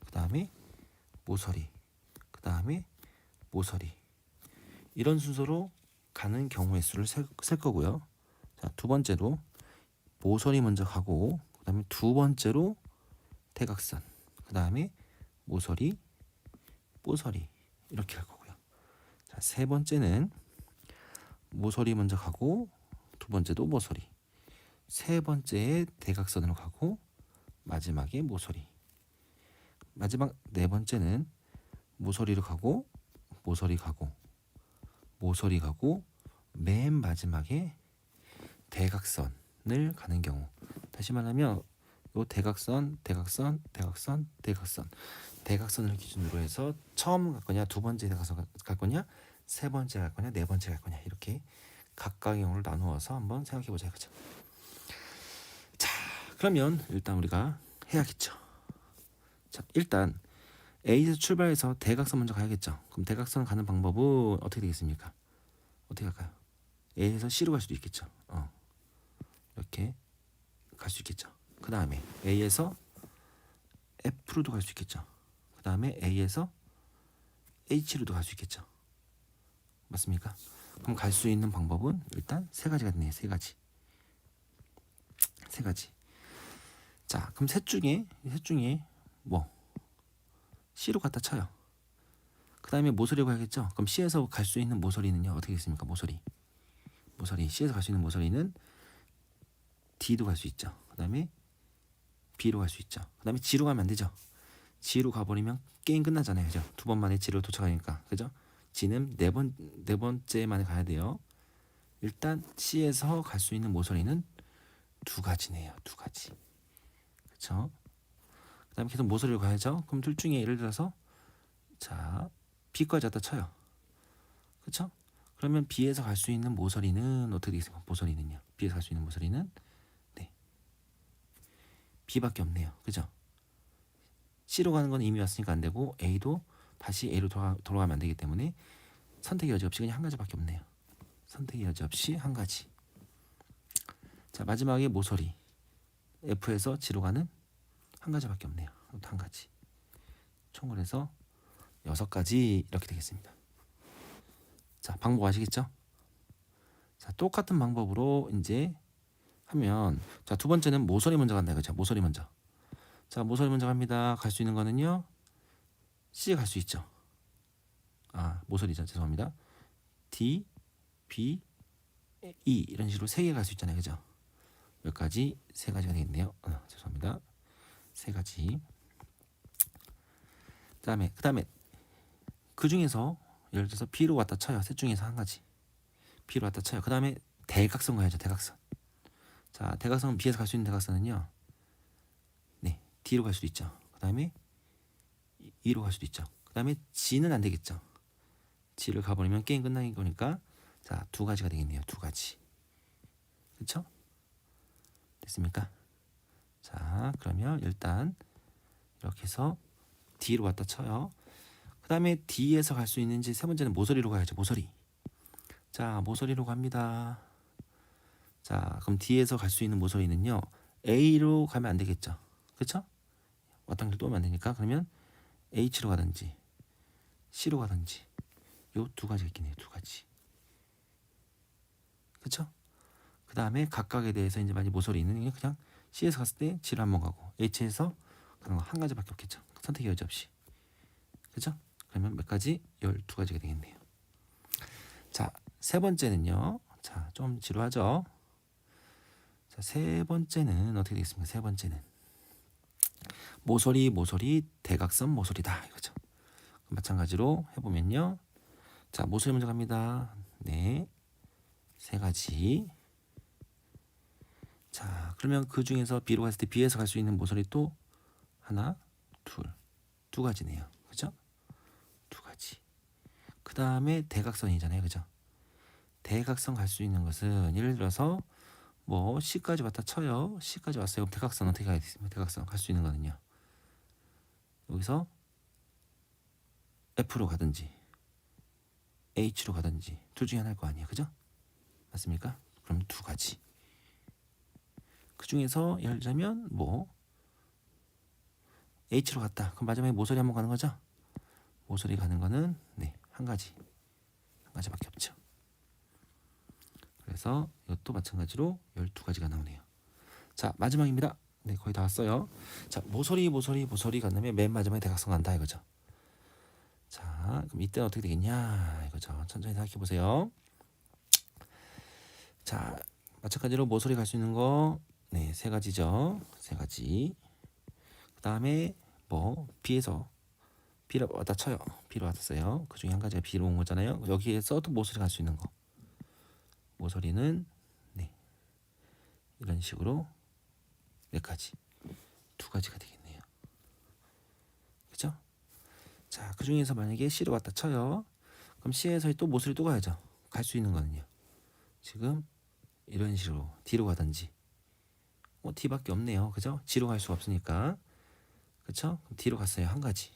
그 다음에 모서리, 그 다음에 모서리, 이런 순서로 가는 경우의 수를 셀 거고요. 자, 두 번째로 모서리 먼저 가고 그 다음에 두 번째로 대각선, 그 다음에 모서리, 뽀서리, 이렇게 할 거고요. 자, 세 번째는 모서리 먼저 가고 두 번째도 모서리, 세 번째에 대각선으로 가고 마지막에 모서리, 마지막 네 번째는 모서리로 가고 모서리 가고 모서리 가고 맨 마지막에 대각선을 가는 경우. 다시 말하면 요 대각선, 대각선, 대각선, 대각선, 대각선을 기준으로 해서 처음 갈 거냐, 두 번째 대각선 갈 거냐, 세 번째 갈 거냐, 네 번째 갈 거냐, 이렇게 각각의 경우를 나누어서 한번 생각해 보자, 그죠? 자, 그러면 일단 우리가 해야겠죠. 자, 일단 A에서 출발해서 대각선 먼저 가야겠죠. 그럼 대각선 가는 방법은 어떻게 되겠습니까? 어떻게 할까요? A에서 C로 갈 수도 있겠죠. 이렇게 갈 수 있겠죠. 그 다음에 A에서 F로도 갈 수 있겠죠. 그 다음에 A에서 H로도 갈 수 있겠죠. 맞습니까? 그럼 갈 수 있는 방법은 일단 3가지가 되네요. 3가지. 3가지. 자, 그럼 셋 중에 뭐 C로 갖다 쳐요. 그 다음에 모서리로 가야겠죠. 그럼 C에서 갈 수 있는 모서리는요, 어떻게 되겠습니까? 모서리 C에서 갈 수 있는 모서리는 D도 갈 수 있죠. 그 다음에 B로 갈 수 있죠. 그 다음에 G로 가면 안 되죠. G로 가버리면 게임 끝나잖아요, 그죠? 2번 만에 G로 도착하니까, 그죠? G는 네 번째 만에 가야 돼요. 일단 C에서 갈 수 있는 모서리는 2가지네요. 2가지. 그렇죠? 그다음에 계속 모서리로 가야죠. 그럼 둘 중에 예를 들어서 자, B까지 갖다 쳐요. 그렇죠? 그러면 B에서 갈 수 있는 모서리는 어떻게 되겠습니까? 모서리는요. B에서 갈 수 있는 모서리는 네, B밖에 없네요. 그죠? C로 가는 건 이미 왔으니까 안 되고 A도 다시 A로 돌아가면 안 되기 때문에 선택의 여지 없이 그냥 한 가지밖에 없네요. 선택의 여지 없이 한 가지. 자, 마지막에 모서리 F에서 G로 가는 한 가지밖에 없네요. 한 가지. 총을 해서 6가지 이렇게 되겠습니다. 자, 방법 아시겠죠? 자, 똑같은 방법으로 이제 하면, 자, 두 번째는 모서리 먼저 간다 이거죠. 모서리 먼저. 자, 모서리 먼저 갑니다. 갈 수 있는 거는요, C에 갈 수 있죠. 모서리죠. 죄송합니다. D, B, E 이런 식으로 3개 갈 수 있잖아요. 그죠? 몇 가지? 3가지가 되겠네요. 죄송합니다. 3가지. 그다음에 그 중에서 예를 들어서 B로 갖다 쳐요. 셋 중에서 한 가지. B로 갖다 쳐요. 그다음에 대각선 가야죠. 대각선. 자, 대각선 B에서 갈 수 있는 대각선은요, 네, D로 갈 수도 있죠. 그다음에 E로 갈 수도 있죠. 그다음에 G는 안 되겠죠. G를 가버리면 게임 끝나는 거니까 자, 2가지가 되겠네요. 2가지. 그렇죠? 됐습니까? 자, 그러면 일단 이렇게 해서 D로 갖다 쳐요. 그 다음에 D에서 갈 수 있는지 세 번째는 모서리로 가야죠. 모서리. 자, 모서리로 갑니다. 자, 그럼 D에서 갈 수 있는 모서리는요, A로 가면 안 되겠죠. 그렇죠? 왔던 길 또 오면 안 되니까 그러면 H로 가든지 C로 가든지 요 2가지가 있긴 해요. 2가지. 그렇죠? 그 다음에 각각에 대해서 이제 만약 모서리는 그냥 C에서 갔을 때 G로 한번 가고 H에서 가는 거 한 가지밖에 없겠죠. 선택의 여지 없이. 그렇죠? 그러면 몇 가지? 12가지가 되겠네요. 자, 세 번째는요. 자, 좀 지루하죠? 자, 세 번째는 어떻게 되겠습니까? 세 번째는 모서리, 대각선, 모서리다 이거죠. 마찬가지로 해보면요. 자, 모서리 먼저 갑니다. 네, 3가지. 자, 그러면 그 중에서 B로 갔을 때 B에서 갈 수 있는 모서리 또 하나, 2가지네요. 그죠? 2가지. 그 다음에 대각선이잖아요, 그죠? 대각선 갈 수 있는 것은 예를 들어서 뭐 C까지 왔다 쳐요. C까지 왔어요. 그럼 대각선 어떻게 가야 되겠습니까? 대각선 갈 수 있는 거는요. 여기서 F로 가든지 H로 가든지 둘 중에 하나일 거 아니에요, 그죠? 맞습니까? 그럼 두 가지. 그 중에서 예를 들자면 뭐 H로 갔다. 그럼 마지막에 모서리 한번 가는 거죠? 모서리 가는 거는 네, 한 가지밖에 없죠. 그래서 이것도 마찬가지로 12가지가 나오네요. 자, 마지막입니다. 네, 거의 다 왔어요. 자, 모서리 간 다음에 맨 마지막에 대각선 간다 이거죠. 자, 그럼 이때는 어떻게 되겠냐 이거죠. 천천히 생각해 보세요. 자, 마찬가지로 모서리 갈 수 있는 거 네, 세 가지죠. 세 가지. 그 다음에 뭐 B에서 B로 왔다 쳐요. B로 왔어요. 그 중에 한 가지가 B로 온 거잖아요. 여기에서 또 모서리 갈 수 있는 거. 모서리는 네, 이런 식으로 네 가지, 두 가지가 되겠네요. 그죠? 자, 그 중에서 만약에 C로 왔다 쳐요. 그럼 C에서 또 모서리 또 가야죠. 갈 수 있는 거는요. 지금 이런 식으로 D로 가든지 D밖에 없네요. 그죠? G로 갈 수가 없으니까. 그쵸? 그럼 D로 갔어요. 한 가지.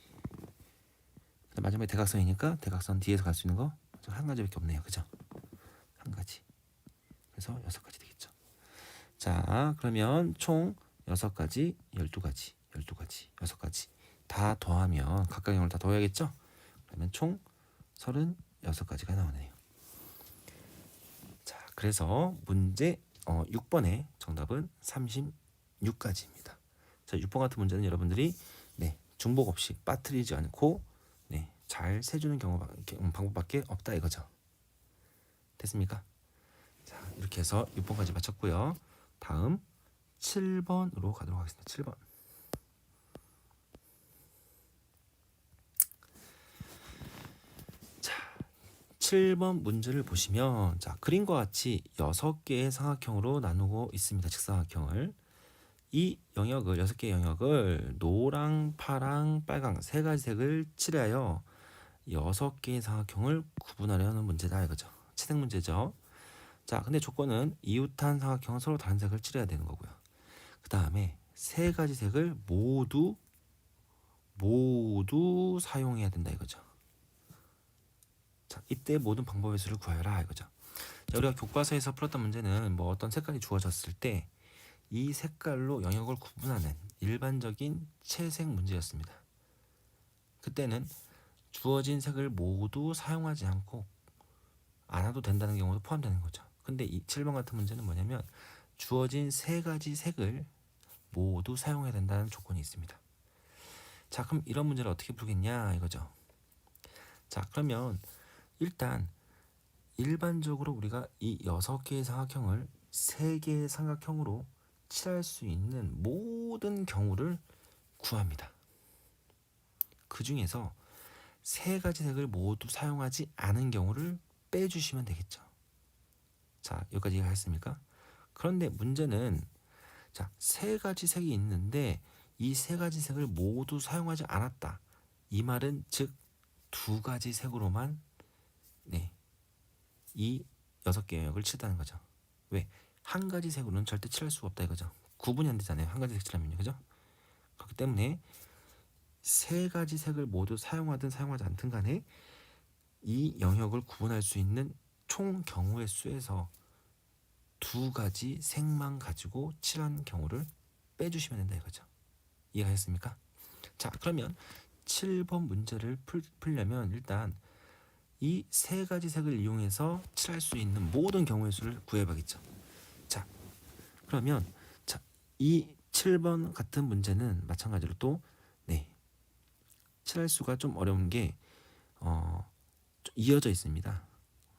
마지막에 대각선이니까 대각선 D에서 갈 수 있는 거 한 가지밖에 없네요. 그죠? 한 가지. 그래서 6가지 되겠죠. 자, 그러면 총 6가지, 12가지, 12가지, 6가지 다 더하면 각각 영을 다 더해야겠죠? 그러면 총 36가지가 나오네요. 자, 그래서 문제 6번의 정답은 36가지입니다. 자, 6번 같은 문제는 여러분들이 네, 중복 없이 빠뜨리지 않고 네, 잘 세주는 방법밖에 없다 이거죠. 됐습니까? 자, 이렇게 해서 6번까지 마쳤고요. 다음 7번으로 가도록 하겠습니다. 7번. 자, 7번 문제를 보시면 자, 그림과 같이 6개의 삼각형으로 나누고 있습니다. 직사각형을. 이 영역을 6개의 영역을 노랑, 파랑, 빨강 세 가지 색을 칠하여 6개의 삼각형을 구분하려는 문제다 이거죠. 채색 문제죠. 자, 근데 조건은 이웃한 삼각형은 서로 다른 색을 칠해야 되는 거고요. 그 다음에 세 가지 색을 모두 사용해야 된다 이거죠. 자, 이때 모든 방법의 수를 구하여라 이거죠. 자, 우리가 교과서에서 풀었던 문제는 뭐 어떤 색깔이 주어졌을 때 이 색깔로 영역을 구분하는 일반적인 채색 문제였습니다. 그때는 주어진 색을 모두 사용하지 않고 않아도 된다는 경우도 포함되는 거죠. 근데 이 7번 같은 문제는 뭐냐면 주어진 세 가지 색을 모두 사용해야 된다는 조건이 있습니다. 자, 그럼 이런 문제를 어떻게 풀겠냐 이거죠. 자, 그러면 일단 일반적으로 우리가 이 6개의 삼각형을 3개의 삼각형으로 칠할 수 있는 모든 경우를 구합니다. 그 중에서 세 가지 색을 모두 사용하지 않은 경우를 빼주시면 되겠죠. 자, 여기까지 이해하셨습니까? 그런데 문제는 자, 세 가지 색이 있는데 이 세 가지 색을 모두 사용하지 않았다. 이 말은 즉 두 가지 색으로만 네, 이 6개 영역을 칠다는 거죠. 왜? 한 가지 색으로는 절대 칠할 수가 없다 이거죠. 구분이 안 되잖아요. 한 가지 색 칠하면요. 그죠? 그렇기 때문에 세 가지 색을 모두 사용하든 사용하지 않든 간에 이 영역을 구분할 수 있는 총 경우의 수에서 두 가지 색만 가지고 칠한 경우를 빼주시면 된다 이거죠. 이해하셨습니까? 자, 그러면 7번 문제를 풀려면 일단 이 세 가지 색을 이용해서 칠할 수 있는 모든 경우의 수를 구해봐야겠죠. 자, 그러면 자, 이 7번 같은 문제는 마찬가지로 또 네, 칠할 수가 좀 어려운 게 좀 이어져 있습니다.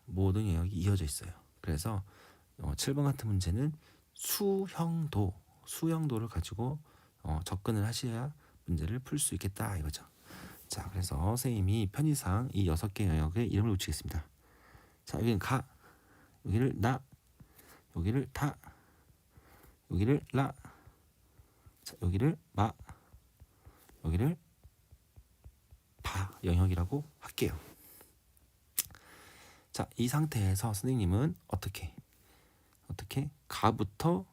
모든 영역이 이어져 있어요. 그래서 7번 같은 문제는 수형도를 가지고 접근을 하셔야 문제를 풀 수 있겠다 이거죠. 자, 그래서 선생님이 편의상 이 6개 영역에 이름을 붙이겠습니다. 자, 여기는 가, 여기를 나, 여기를 다, 여기를 라, 자, 여기를 마, 여기를 바 영역이라고 할게요. 자, 이 상태에서 선생님은 어떻게 가부터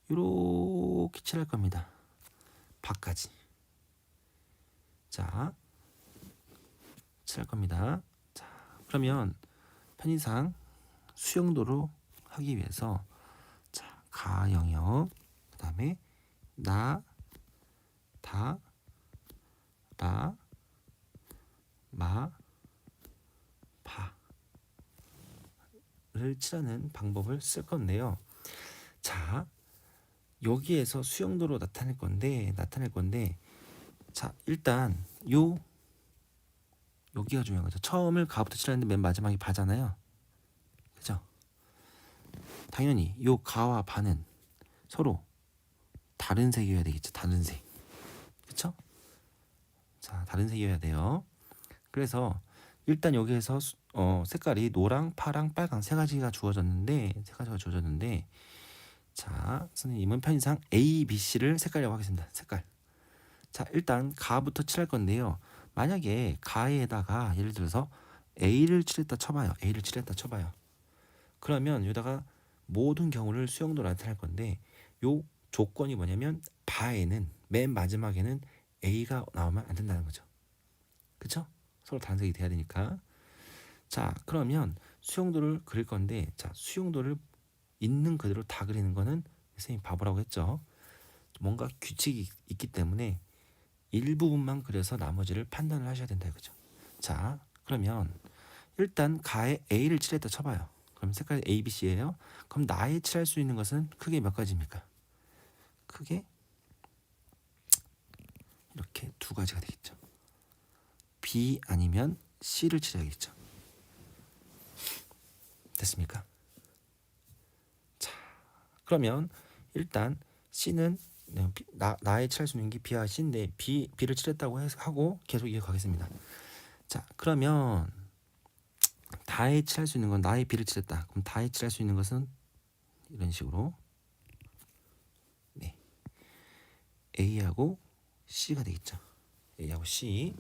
이렇게 칠할 겁니다. 바까지. 자, 칠할 겁니다. 자, 그러면 편의상 수용도로 하기 위해서 자, 가 영역, 그 다음에 나, 다, 라, 마, 파를 칠하는 방법을 쓸 건데요. 자, 여기에서 수용도로 나타낼 건데 자, 일단 여기가 중요한 거죠. 처음을 가부터 칠하는데 맨 마지막이 바잖아요. 그죠? 당연히 요 가와 바는 서로 다른 색이어야 되겠죠. 다른 색. 그쵸? 자, 다른 색이어야 돼요. 그래서 일단 여기에서 색깔이 노랑, 파랑, 빨강 세 가지가 주어졌는데 자, 선생님은 편의상 A, B, C를 색깔이라고 하겠습니다. 색깔. 자, 일단 가부터 칠할 건데요. 만약에 가에다가 예를 들어서 A를 칠했다 쳐봐요. 그러면 여기다가 모든 경우를 수용도로 나타낼 건데 요 조건이 뭐냐면 바에는 맨 마지막에는 A가 나오면 안 된다는 거죠. 그쵸? 서로 다른 색이 돼야 되니까. 자, 그러면 수용도를 그릴 건데 자, 수용도를 있는 그대로 다 그리는 거는 선생님 바보라고 했죠. 뭔가 규칙이 있기 때문에 일부분만 그려서 나머지를 판단을 하셔야 된다 이거죠. 자, 그러면 일단 가에 A를 칠했다 쳐봐요. 그럼 색깔이 A, B, C예요. 그럼 나에 칠할 수 있는 것은 크게 몇 가지입니까? 크게 이렇게 두 가지가 되겠죠. B 아니면 C를 칠해야겠죠. 됐습니까? 자, 그러면 일단 C는 나에 칠할 수 있는 게 B와 C인데 B를 칠했다고 하고 계속 이어가겠습니다. 자, 그러면 다에 칠할 수 있는 건 나의 B를 칠했다. 그럼 다에 칠할 수 있는 것은 이런 식으로 네, A하고 C가 되겠죠. A하고 C.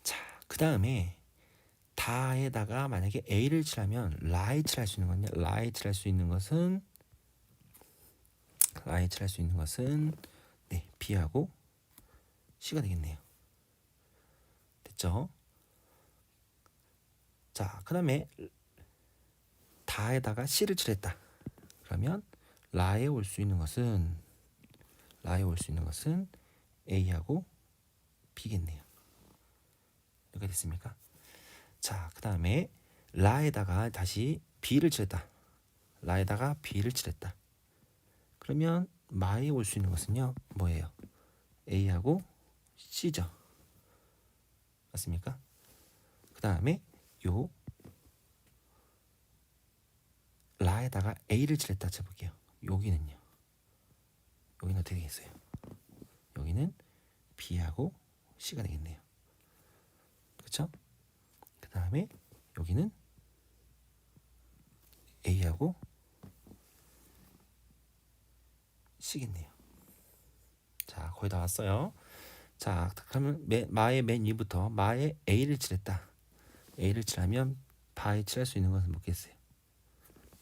자, 그 다음에 다에다가 만약에 A를 칠하면 라에 칠할 수 있는 건요. 라에 칠할 수 있는 것은 네, B하고 C가 되겠네요. 됐죠? 자, 그 다음에 다에다가 C를 칠했다. 그러면 라에 올 수 있는 것은 A하고 B겠네요. 이렇게 됐습니까? 자, 그 다음에 라에다가 다시 B를 칠했다. 그러면 마에 올 수 있는 것은요, 뭐예요? A하고 C죠. 맞습니까? 그 다음에 요 라에다가 A를 칠했다 쳐볼게요. 여기는 어떻게 되겠어요? 여기는 B하고 C가 되겠네요. 그렇죠? 그 다음에 여기는 A하고 C겠네요. 자, 거의 다 왔어요. 자, 그러면 마의 맨 위부터 마에 A를 칠했다. A를 칠하면 바에 칠할 수 있는 것은 뭐겠어요?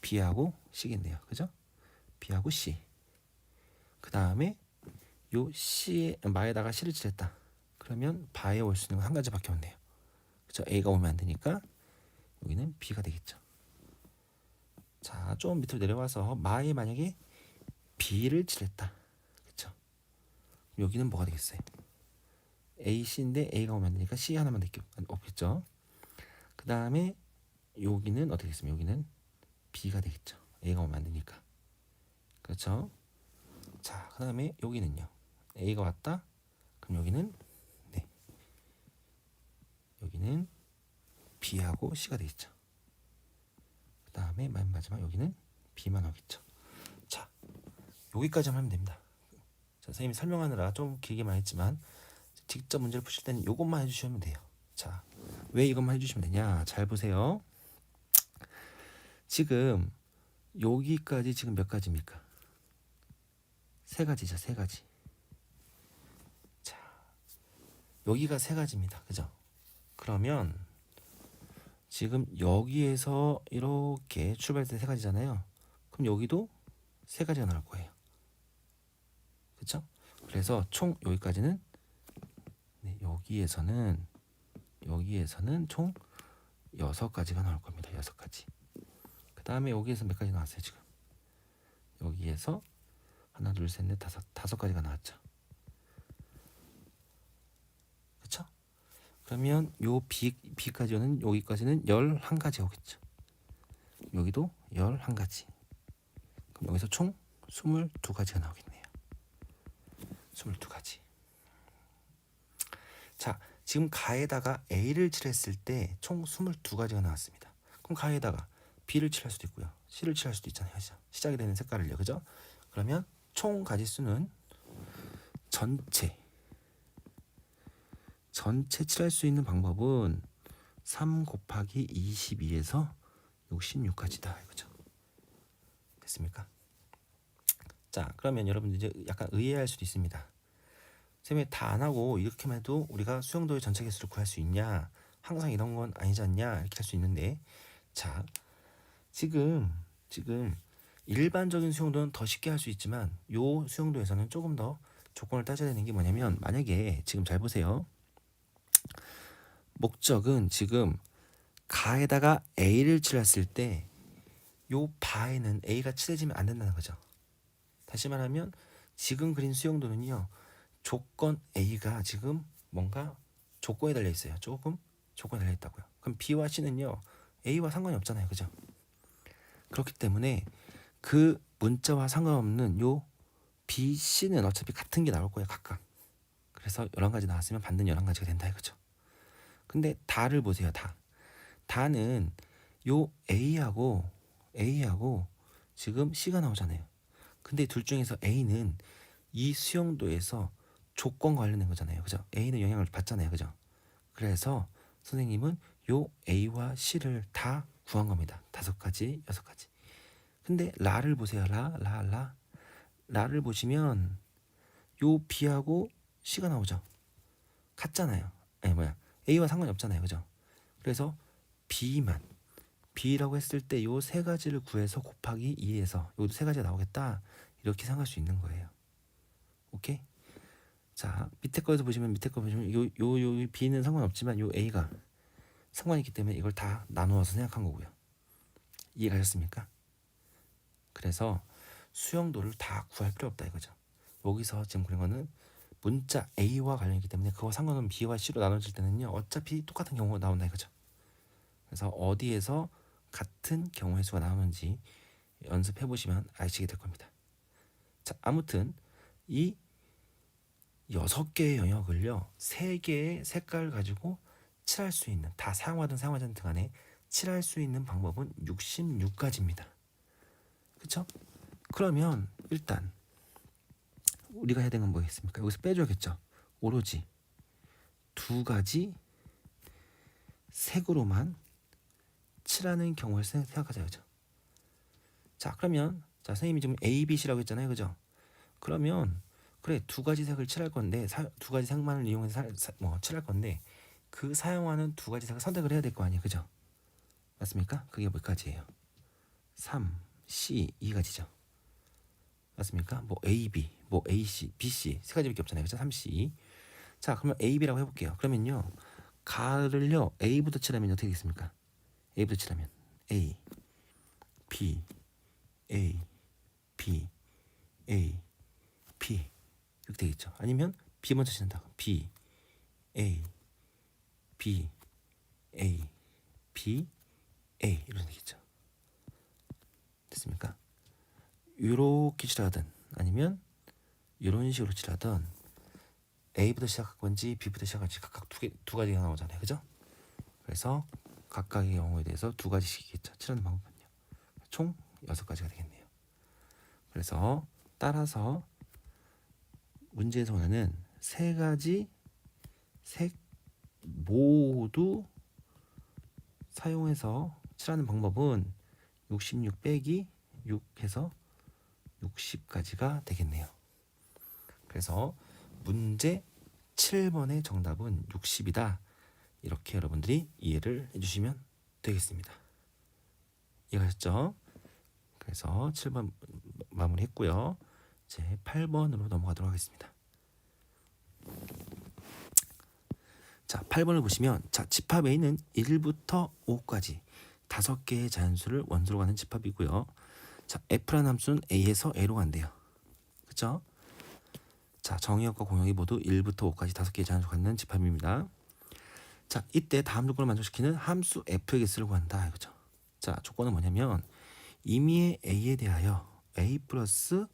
B하고 C겠네요. 그죠? B하고 C. 그 다음에 요 C에 마에다가 C를 칠했다. 그러면 바에 올 수 있는 건 한 가지밖에 없네요. 그죠? A가 오면 안 되니까 여기는 B가 되겠죠. 자, 좀 밑으로 내려와서 마에 만약에 B를 칠했다. 그쵸? 여기는 뭐가 되겠어요? A, C인데 A가 오면 안 되니까 C 하나만 없겠죠. 그 다음에 여기는 어떻게 되겠습니까? 여기는 B가 되겠죠. A가 오면 안 되니까. 그렇죠? 자, 그 다음에 여기는요. A가 왔다. 그럼 여기는 네, 여기는 B하고 C가 되겠죠. 그 다음에 맨 마지막 여기는 B만 오겠죠. 자, 여기까지만 하면 됩니다. 자, 선생님이 설명하느라 좀 길게만 했지만 직접 문제를 푸실 때는 이것만 해주시면 돼요. 자, 왜 이것만 해주시면 되냐? 잘 보세요. 지금 여기까지 지금 몇 가지입니까? 세 가지죠, 세 가지. 자, 여기가 세 가지입니다. 그죠? 그러면 지금 여기에서 이렇게 출발할 때 세 가지잖아요. 그럼 여기도 세 가지가 나올 거예요. 그렇죠? 그래서 총 여기까지는 네, 여기에서는 총 6가지가 나올 겁니다. 6가지. 그 다음에 여기에서 몇 가지 나왔어요 지금? 여기에서 하나, 둘, 셋, 넷, 다섯 가지가 나왔죠. 그렇죠? 그러면 요 B까지는 여기까지는 11가지 오겠죠. 여기도 11가지. 그럼 여기서 총 22가지가 나오겠네요. 22가지. 자, 지금 가에다가 A를 칠했을 때 총 22가지가 나왔습니다. 그럼 가에다가 B를 칠할 수도 있고요. C를 칠할 수도 있잖아요. 그죠? 시작이 되는 색깔을요. 그죠? 그러면 총 가지수는 전체 칠할 수 있는 방법은 3 곱하기 22에서 66까지다. 그죠? 됐습니까? 자, 그러면 여러분들 이제 약간 의아할 수도 있습니다. 쌤이 다 안 하고 이렇게만 해도 우리가 수용도의 전체 개수를 구할 수 있냐? 항상 이런 건 아니지 않냐? 이렇게 할 수 있는데, 자, 지금 일반적인 수용도는 더 쉽게 할 수 있지만 요 수용도에서는 조금 더 조건을 따져야 되는 게 뭐냐면, 만약에 지금 잘 보세요. 목적은 지금 가에다가 A를 칠했을 때 요 바에는 A가 칠해지면 안 된다는 거죠. 다시 말하면 지금 그린 수용도는요, 조건 A가 지금 뭔가 조건에 달려 있어요. 조금 조건에 달려 있다고요. 그럼 B와 C는요, A와 상관이 없잖아요. 그죠? 그렇기 때문에 그 문자와 상관없는 요 B, C는 어차피 같은 게 나올 거예요. 각각. 그래서 11가지 나왔으면 받는 11가지가 된다 이거죠. 근데 다를 보세요. 다는 요 A하고 지금 C가 나오잖아요. 근데 둘 중에서 A는 이 수용도에서 조건 관련된 거잖아요. 그죠? A는 영향을 받잖아요. 그죠? 그래서 선생님은 요 A와 C를 다 구한 겁니다. 5가지, 6가지. 근데 라를 보세요. 라를 보시면 요 B하고 C가 나오죠. 같잖아요. A와 상관이 없잖아요. 그죠? 그래서 B라고 했을 때 요 세 가지를 구해서 곱하기 2에서 요 세 가지가 나오겠다. 이렇게 생각할 수 있는 거예요. 오케이? 자, 밑에 거 보시면 요 B는 상관없지만 요 A가 상관이 있기 때문에 이걸 다 나누어서 생각한 거고요. 이해가셨습니까? 그래서 수용도를 다 구할 필요 없다 이거죠. 여기서 지금 그린 거는 문자 A와 관련이기 때문에 그거 상관없는 B와 C로 나눠질 때는요, 어차피 똑같은 경우가 나온다 이거죠. 그래서 어디에서 같은 경우의 수가 나오는지 연습해 보시면 아시게 될 겁니다. 자, 아무튼 이 6개의 영역을요, 3개의 색깔을 가지고 칠할 수 있는, 다 사용하든 사용하지 않든 간에 칠할 수 있는 방법은 66가지입니다. 그쵸? 그러면 일단 우리가 해야 되는 건 뭐겠습니까? 여기서 빼줘야겠죠. 오로지 2가지 색으로만 칠하는 경우를 생각하자. 그죠? 자, 그러면 자, 선생님이 지금 A, B, C라고 했잖아요. 그죠? 그러면 그래, 2가지 색을 칠할 건데 2가지 색만을 이용해서 칠할 건데 그 사용하는 2가지 색을 선택을 해야 될 거 아니에요. 그죠? 맞습니까? 그게 몇 가지예요? 3, C, 2가지죠. 맞습니까? 뭐 A, B, 뭐 A, C, B, C 세 가지밖에 없잖아요. 그죠? 3, C. 자, 그러면 A, B라고 해볼게요. 그러면요, 가를요 A부터 칠하면 어떻게 되겠습니까? A부터 칠하면 A, B, A, B, A, B 이렇게 되겠죠. 아니면 B 먼저 칠한다. B, A, B, A, B, A 이렇게 되겠죠. 됐습니까? 이렇게 칠하든 아니면 이런 식으로 칠하든 A부터 시작할 건지 B부터 시작할 건지 각각 두 가지가 나오잖아요. 그죠? 그래서 각각의 경우에 대해서 2가지씩이겠죠. 칠하는 방법은요. 총 6가지가 되겠네요. 그래서 따라서 문제에서 원하는 3가지 색 모두 사용해서 칠하는 방법은 66 빼기 6 해서 60가지가 되겠네요. 그래서 문제 7번의 정답은 60이다. 이렇게 여러분들이 이해를 해주시면 되겠습니다. 이해가셨죠? 그래서 7번 마무리했고요. 이제 8번으로 넘어가도록 하겠습니다. 자, 8번을 보시면 자, 집합 A는 1부터 5까지 5개의 자연수를 원소로 가는 집합이고요. 자, F라는 함수는 A에서 A로 간대요. 그렇죠? 자, 정의역과 공역이 모두 1부터 5까지 5개의 자연수를 갖는 집합입니다. 자, 이때 다음 조건을 만족시키는 함수 F의 개수를 구한다. 이거죠. 자, 조건은 뭐냐면 임의의 A에 대하여 A 플러스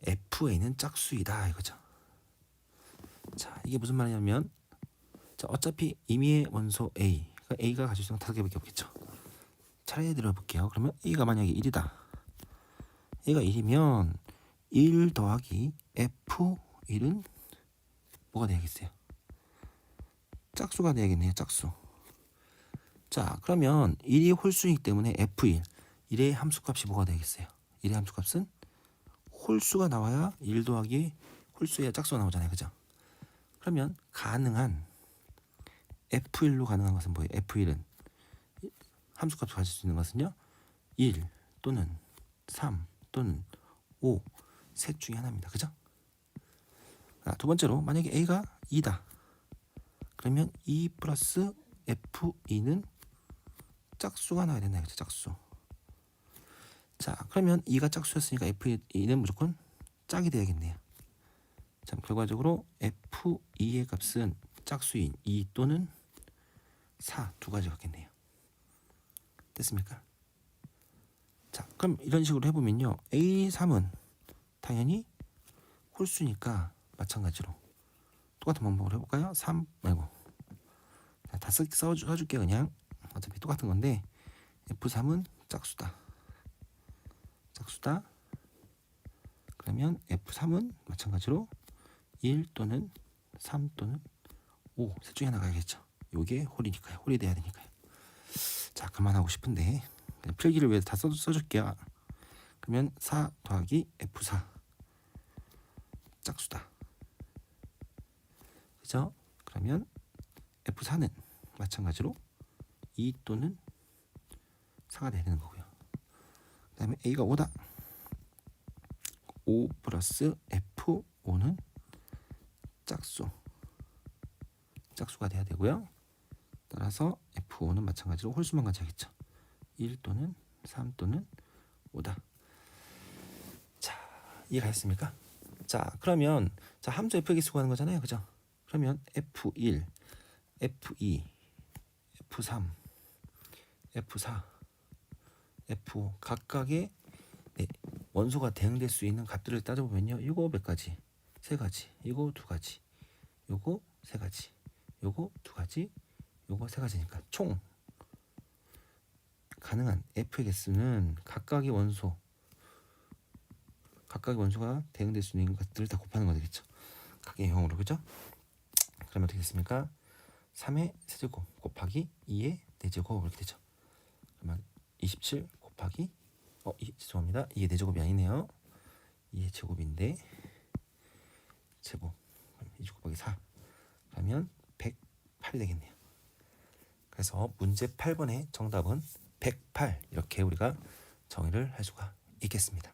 FA는 짝수이다. 이거죠. 자, 이게 무슨 말이냐면 자, 어차피 임의의 원소 A, 그러니까 A가 가질 수 있는 5개밖에 없겠죠. 차례 들어볼게요. 그러면 A가 만약에 1이다. A가 1이면 1 더하기 F1은 뭐가 되겠어요? 짝수가 되야겠네요. 짝수. 자, 그러면 1이 홀수이기 때문에 F1, 1의 함수값이 뭐가 되겠어요? 1의 함수값은 홀수가 나와야 1 더하기 홀수야 짝수가 나오잖아요. 그죠? 그러면 가능한 F1로 가능한 것은 뭐예요? F1은 함수값을 가질 수 있는 것은요. 1 또는 3 또는 5 셋 중에 하나입니다. 그죠? 자, 두 번째로 만약에 A가 2다. 그러면 2 플러스 F2는 짝수가 나와야 된다. 그죠? 짝수. 자, 그러면 2가 짝수였으니까 F2는 무조건 짝이 돼야겠네요. 자, 결과적으로 F2의 값은 짝수인 2 또는 4 두 가지 같겠네요. 됐습니까? 자, 그럼 이런 식으로 해보면요. A3은 당연히 홀수니까 마찬가지로 똑같은 방법으로 해볼까요? 3 말고 다 써줄게 그냥. 어차피 똑같은 건데 F3은 짝수다. 짝수다. 그러면 F3은 마찬가지로 1 또는 3 또는 5 셋 중에 하나 가야겠죠. 요게 홀이니까요. 홀이 돼야 되니까요. 자, 그만하고 싶은데 그냥 필기를 위해서 다 써줄게요. 그러면 4 더하기 F4 짝수다. 그죠? 그러면 F4는 마찬가지로 2 또는 4가 돼야 되는 거고요. 그 다음에 A가 5다. 5 플러스 F5는 짝수가 돼야 되고요. 따라서 F5는 마찬가지로 홀수만 가져야겠죠. 1 또는 3 또는 5다. 자, 이해가셨습니까? 자, 그러면 자, 함수 F의 개수 구하는 거잖아요. 그죠? 그러면 F1, F2, F3, F4, F5 각각의 원소가 대응될 수 있는 값들을 따져보면요. 이거 몇 가지? 3가지. 이거 2가지. 요거 3가지. 요거 2가지. 요거 3가지니까 총 가능한 F의 개수는 각각의 원소가 대응될 수 있는 것들을 다 곱하는 거 되겠죠. 각의 형으로. 그죠? 그러면 어떻게 됐습니까? 3의 세제곱 곱하기 2의 4제곱 이렇게 되죠. 그러면 27 곱하기 죄송합니다. 2의 4제곱이 아니네요. 2의 제곱인데 제곱 20 곱하기 4 그러면 108이 되겠네요. 그래서 문제 8번의 정답은 108 이렇게 우리가 정의를 할 수가 있겠습니다.